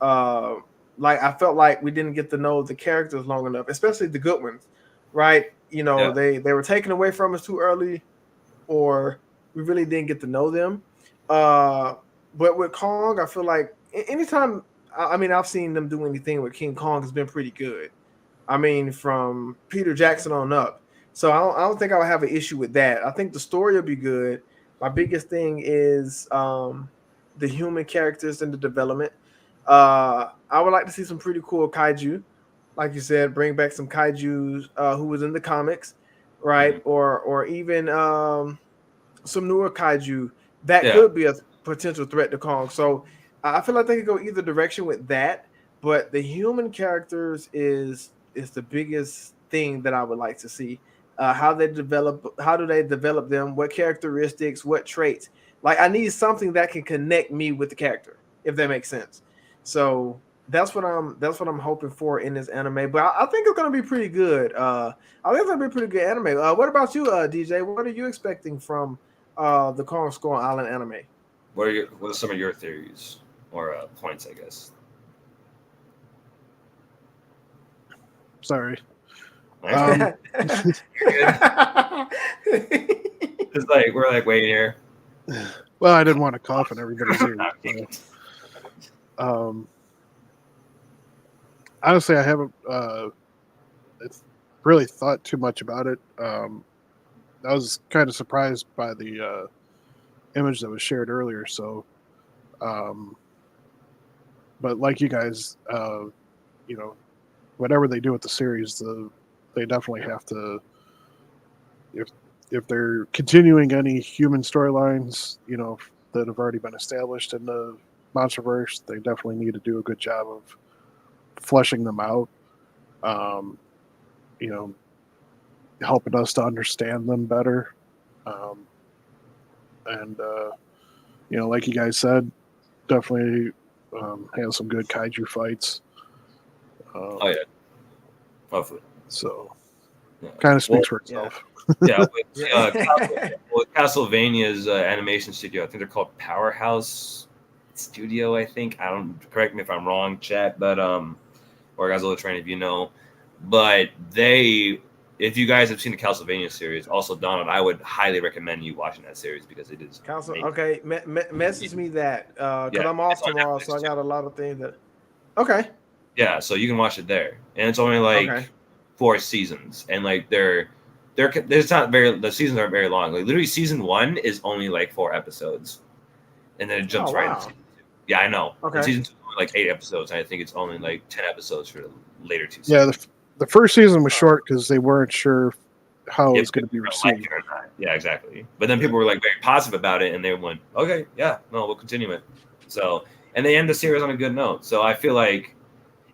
Like I felt like we didn't get to know the characters long enough, especially the good ones, right? You know, they were taken away from us too early, or we really didn't get to know them. But with Kong, I feel like anytime, I mean, I've seen them do anything with King Kong has been pretty good. I mean, from Peter Jackson on up. So I don't think I would have an issue with that. I think the story will be good. My biggest thing is the human characters and the development. I would like to see some pretty cool kaiju, like you said, bring back some kaiju who was in the comics, right? Or even some newer kaiju that could be a potential threat to Kong. So I feel like they could go either direction with that, but the human characters is the biggest thing that I would like to see. How do they develop them? What characteristics? What traits? Like I need something that can connect me with the character, if that makes sense. So that's what I'm hoping for in this anime. But I think it's gonna be pretty good. I think it's gonna be a pretty good anime. What about you, DJ? What are you expecting from the Kong Skull Island anime? What are some of your theories or points, I guess? Sorry. It's like we're like waiting here. Well, I didn't want to cough in everybody's ear. Honestly, I haven't really thought too much about it. I was kind of surprised by the image that was shared earlier. So, but like you guys, you know, whatever they do with the series, they definitely have to. If they're continuing any human storylines, you know, that have already been established in the Monsterverse, they definitely need to do a good job of fleshing them out. You know, helping us to understand them better. And you know, like you guys said, definitely have some good kaiju fights. Oh yeah, hopefully. So, kind of speaks for itself. Yeah, with Castlevania's animation studio, I think they're called Powerhouse Studio. I think, I don't, correct me if I'm wrong, chat, but or Godzilla Train, if you know. But if you guys have seen the Castlevania series, also Donald, I would highly recommend you watching that series because it is Okay, message me that because I'm off it's on tomorrow, Netflix so I got too. a lot of things that. Okay. Yeah, so you can watch it there, and it's only like 4 seasons, and like there's not very the seasons aren't very long. Like literally, season 1 is only like 4 episodes, and then it jumps right into season 2. Yeah, I know. Okay. And season 2 is only like 8 episodes, and I think it's only like 10 episodes for the later 2 seasons. Yeah, the first season was short because they weren't sure how it was going to be received. Like it or not. Yeah, exactly. But then people were like very positive about it, and they went, "Okay, yeah, no, we'll continue it." So, and they end the series on a good note. So I feel like,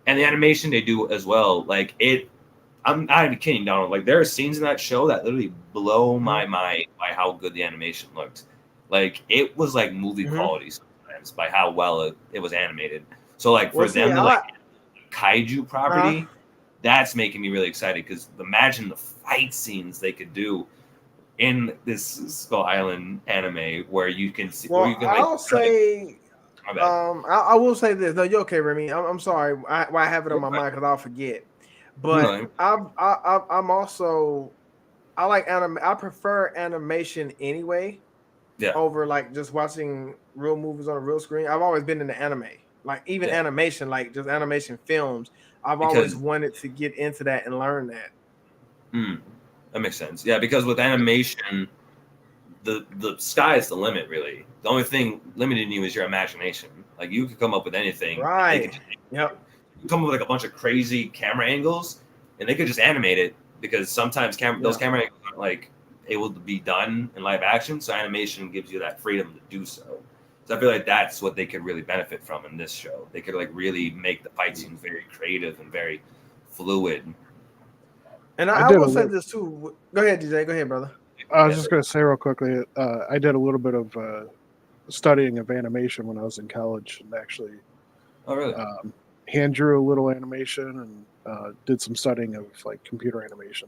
and the animation they do as well, like it. I'm not even kidding, Donald. Like there are scenes in that show that literally blow my mind by how good the animation looked. Like it was like movie quality sometimes by how well it was animated. So like for them to like Kaiju property, that's making me really excited because imagine the fight scenes they could do in this Skull Island anime where you can see. Well, where you can, like, I'll say. I will say this. No, you're okay, Remy. I'm sorry. I have it on my mind because I'll forget. But I'm also I like anime. I prefer animation anyway. Yeah. Over like just watching real movies on a real screen. I've always been into anime. Like even animation, like just animation films. I've always wanted to get into that and learn that. That makes sense. Yeah, because with animation, the sky is the limit, really. The only thing limiting you is your imagination. Like you could come up with anything. Right. Yep. You come up with like a bunch of crazy camera angles, and they could just animate it because sometimes those camera angles aren't like able to be done in live action. So animation gives you that freedom to do so. So I feel like that's what they could really benefit from in this show. They could like really make the fight scenes very creative and very fluid. And I will say this too. Go ahead, DJ. Go ahead, brother. I was just going to say real quickly. I did a little bit of studying of animation when I was in college, and actually, hand drew a little animation and did some studying of like computer animation.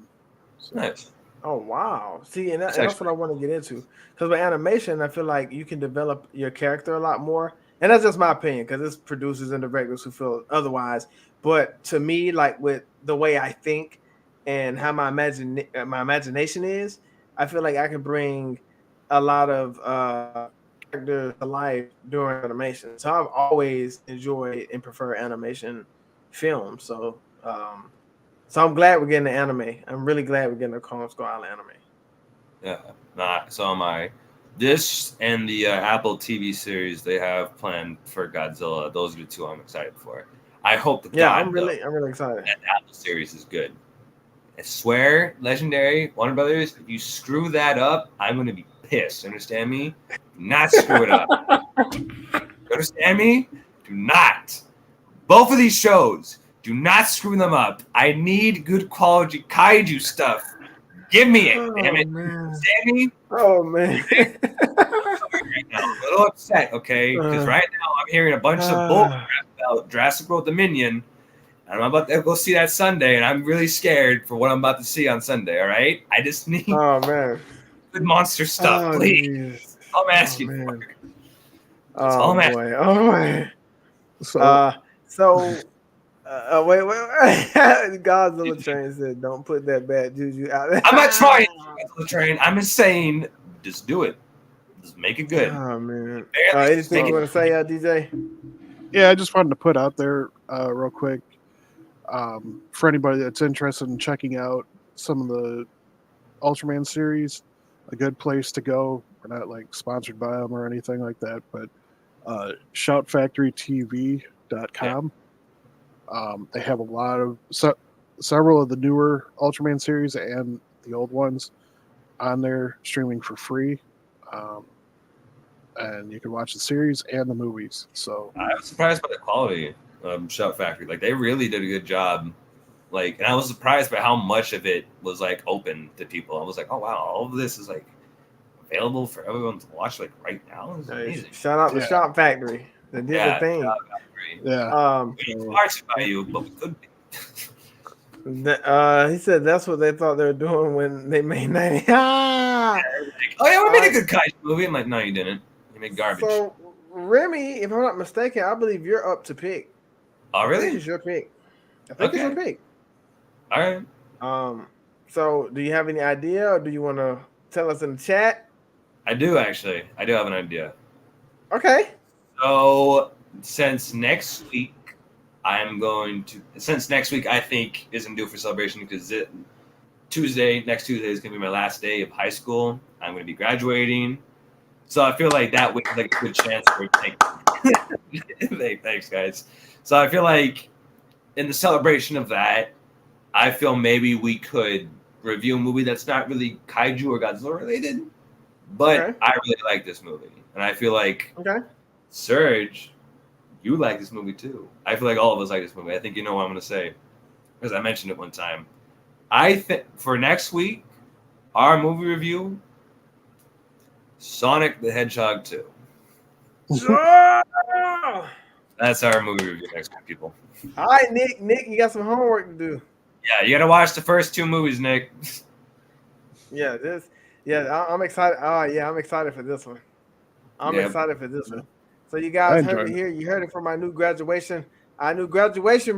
So. Nice. Oh wow! See, and that's what I want to get into. Because with animation, I feel like you can develop your character a lot more, and that's just my opinion. Because it's producers and directors who feel otherwise. But to me, like with the way I think and how my imagination is, I feel like I can bring a lot of characters to life during animation. So I've always enjoyed and prefer animation films. So. So I'm glad we're getting the anime. I'm really glad we're getting a Skull Island anime. Yeah, so am I. This and the Apple TV series they have planned for Godzilla. Those are the two I'm excited for. I hope I'm really excited. That Apple series is good. I swear, Legendary, Warner Brothers, if you screw that up, I'm gonna be pissed. Understand me? Do not screw it up. You understand me? Do not. Both of these shows. Do not screw them up. I need good quality kaiju stuff. Give me it, damn it. Sammy? Oh, man. Right now, I'm a little upset, okay? Because right now I'm hearing a bunch of bull crap about Jurassic World Dominion. And I'm about to go see that Sunday, and I'm really scared for what I'm about to see on Sunday, all right? I just need good monster stuff, please. Geez. I'm asking for it. That's all I'm asking. Oh, man. Wait. Godzilla Train said, "Don't put that bad juju out there." I'm not trying Godzilla Train. I'm just saying, just do it. Just make it good. Oh man. Anything you want to say, DJ? Yeah, I just wanted to put out there real quick for anybody that's interested in checking out some of the Ultraman series. A good place to go. We're not like sponsored by them or anything like that, but shoutfactorytv.com. They have a lot of several of the newer Ultraman series and the old ones on there streaming for free, and you can watch the series and the movies. So I was surprised by the quality of Shout Factory. Like they really did a good job. Like, and I was surprised by how much of it was like open to people. I was like, oh wow, all of this is like available for everyone to watch like right now. It's amazing. Shout out to Shout Factory. They did the thing. Yeah. We didn't sponsored by you, but we could be. He said that's what they thought they were doing when they made 90. Oh yeah, we made a good Kaiju movie. I'm like, no, you didn't. You made garbage. So Remy, if I'm not mistaken, I believe you're up to pick. Oh really? This is your pick. I think it's a pick. All right. So do you have any idea, or do you want to tell us in the chat? I do actually. I do have an idea. Okay. So since next week I think isn't due for celebration because next Tuesday is gonna be my last day of high school. I'm gonna be graduating. So I feel like that week is like a good chance for thanks guys. So I feel like in the celebration of that, I feel maybe we could review a movie that's not really Kaiju or Godzilla related, but I really like this movie. And I feel like Serge, you like this movie too. I feel like all of us like this movie. I think you know what I'm going to say because I mentioned it one time. I think for next week, our movie review, Sonic the Hedgehog 2. That's our movie review next week, people. All right, Nick, you got some homework to do. Yeah, you got to watch the first 2 movies, Nick. I'm excited. I'm excited for this one. I'm excited for this one. So you guys heard it here. You heard it from our new graduation,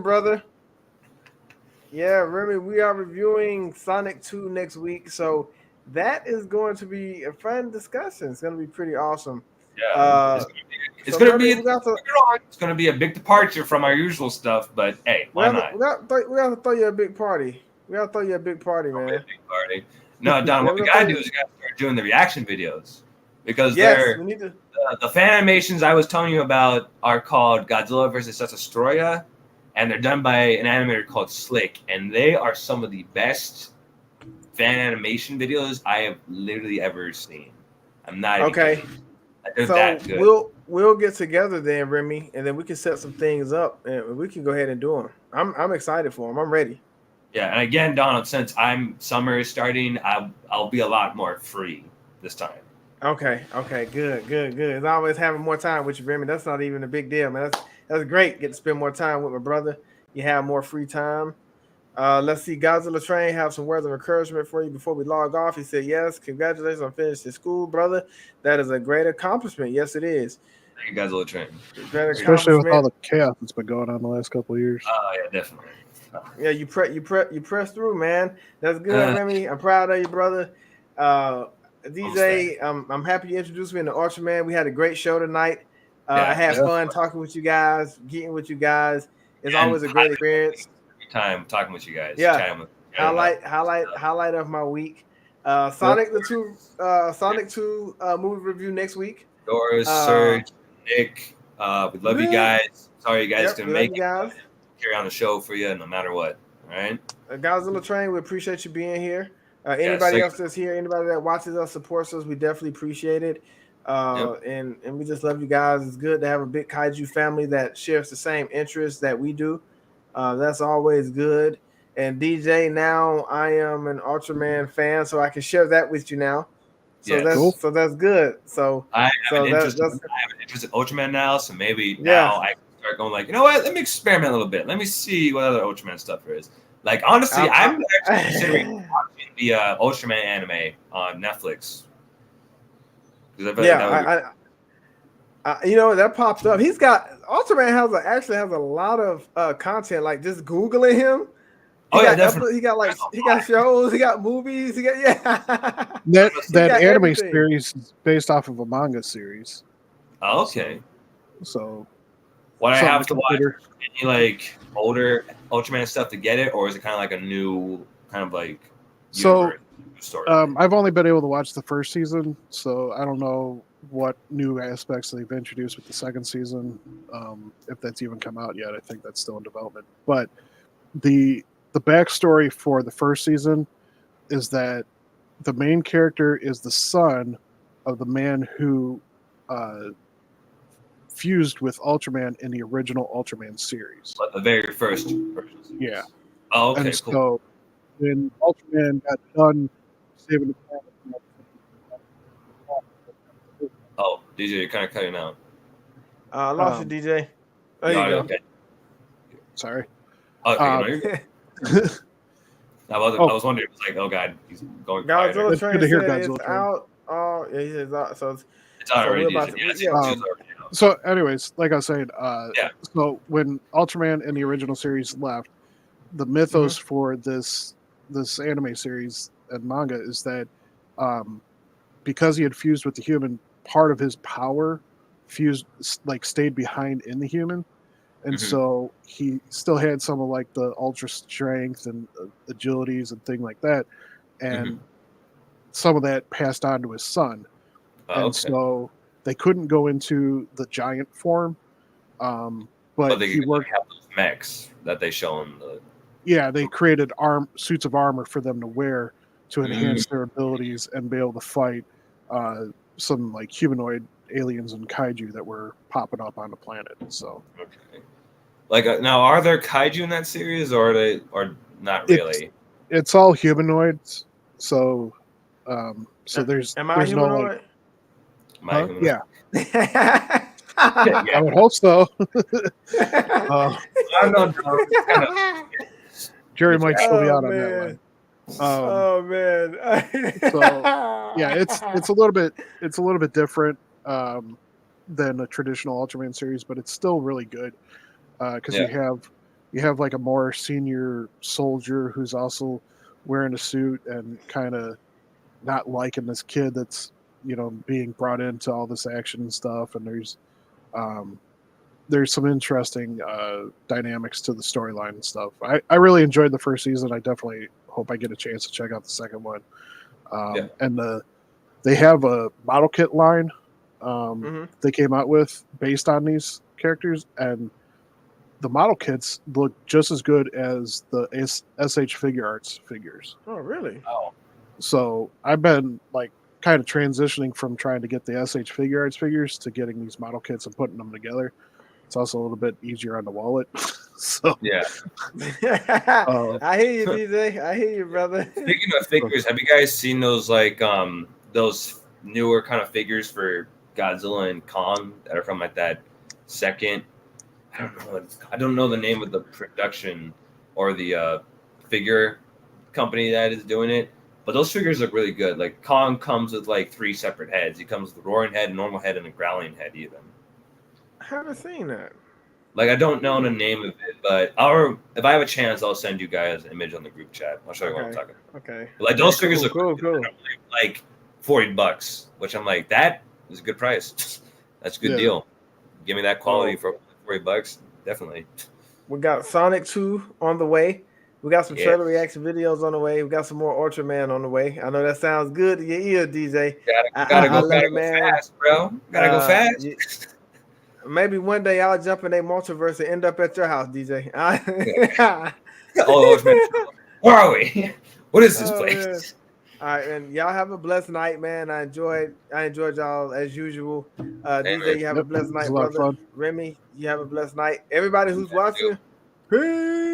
brother. Yeah, Remy, we are reviewing Sonic 2 next week. So that is going to be a fun discussion. It's going to be pretty awesome. Yeah, it's going to be a big departure from our usual stuff, but hey, why not? We got to throw you a big party. We got to throw you a big party, man. A big party. No, Don, what we got to do is we got to start doing the reaction videos because we need to. The fan animations I was telling you about are called Godzilla vs. Destroya, and they're done by an animator called Slick, and they are some of the best fan animation videos I have literally ever seen. I'm not even kidding. They're that good. We'll get together then, Remy, and then we can set some things up, and we can go ahead and do them. I'm excited for them. I'm ready. Yeah, and again, Donald, since summer is starting, I'll be a lot more free this time. Okay, good. It's always having more time with you, Remy. That's not even a big deal, man. That's great. Get to spend more time with my brother. You have more free time. Let's see. Godzilla Train have some words of encouragement for you before we log off. He said, yes, congratulations on finishing school, brother. That is a great accomplishment. Yes, it is. Thank you, Godzilla Train. Especially with all the chaos that's been going on the last couple of years. Oh, yeah, definitely. Yeah, you press through, man. That's good, Remy. I'm proud of you, brother. DJ, I'm happy you introduced me to Ultraman. We had a great show tonight. I had fun talking with you guys, getting with you guys. It's always a great experience. Time talking with you guys. Yeah, highlight of my week. Sonic 2 movie review next week. Doris, Serge, Nick, we love you guys. Sorry you guys couldn't make it. Carry on the show for you no matter what. All right. Godzilla Train, we appreciate you being here. Anybody else that's here, anybody that watches us, supports us, we definitely appreciate it. And we just love you guys. It's good to have a big kaiju family that shares the same interests that we do. That's always good. And DJ, now I am an Ultraman fan, so I can share that with you now. So that's cool. So that's good. So I have an interest in Ultraman now, so maybe now I can start going like, you know what? Let me experiment a little bit. Let me see what other Ultraman stuff there is. Like honestly, I'm actually considering watching the Ultraman anime on Netflix. That pops up. He's got Ultraman actually has a lot of content. Like just Googling him. He got shows. He got movies. That anime series is based off of a manga series. Oh, okay. So what I have to watch any like older Ultraman stuff to get it, or is it kind of like a new kind of like story? I've only been able to watch the first season, so I don't know what new aspects they've introduced with the second season. If that's even come out yet, I think that's still in development. But the backstory for the first season is that the main character is the son of the man who fused with Ultraman in the original Ultraman series. Like the very first version. Yeah. Oh, okay, and cool. So when Ultraman got done saving the planet. Oh, DJ, you're kind of cutting out. I lost you, DJ. There you go. Okay. Sorry. Okay, I was wondering. It was like, oh god, he's going. Godzilla Train good to hear Godzilla Train. Out. Oh, yeah, he says out. So it's already. So, anyways, like I was saying, so when Ultraman in the original series left, the mythos for this anime series and manga is that because he had fused with the human, part of his power stayed behind in the human, and so he still had some of like the ultra strength and agilities and thing like that, and some of that passed on to his son. So they couldn't go into the giant form, but they he worked. Have those mechs that they show in the. Yeah, they created suits of armor for them to wear to enhance their abilities and be able to fight some like humanoid aliens and kaiju that were popping up on the planet. So, like now, are there kaiju in that series, or not really? It's all humanoids. So, there's am I humanoid? No like, yeah. I would hope so. I don't know. Jerry might still be out on that one. Oh man! So yeah, it's a little bit different than a traditional Ultraman series, but it's still really good because you have like a more senior soldier who's also wearing a suit and kind of not liking this kid that's being brought into all this action and stuff, and there's some interesting dynamics to the storyline and stuff. I really enjoyed the first season. I definitely hope I get a chance to check out the second one. And they have a model kit line they came out with based on these characters, and the model kits look just as good as the SH Figure Arts figures. Oh, really? Oh. So I've been like kind of transitioning from trying to get the SH Figure Arts figures to getting these model kits and putting them together. It's also a little bit easier on the wallet. So yeah. I hear you, DJ. I hear you, brother. Speaking of figures, have you guys seen those those newer kind of figures for Godzilla and Kong that are from like that second? I don't know the name of the production or the figure company that is doing it, but those figures look really good. Like Kong comes with like 3 separate heads. He comes with a roaring head, a normal head, and a growling head even. I haven't seen that. Like I don't know the name of it, but if I have a chance, I'll send you guys an image on the group chat. I'll show you what I'm talking about. Okay. But like those figures look cool. Like $40, which I'm like, that is a good price. That's a good deal. Give me that quality for $40, definitely. We got Sonic 2 on the way. We got some trailer reaction videos on the way. We got some more Ultraman on the way. I know that sounds good to your ear, DJ. Gotta go fast, bro. Gotta go fast. Maybe one day I'll jump in a multiverse and end up at your house, DJ. Where are we? What is this place? Man. All right, and y'all have a blessed night, man. I enjoyed y'all as usual. DJ, you have a blessed night, brother. Remy, you have a blessed night. Everybody who's watching, peace.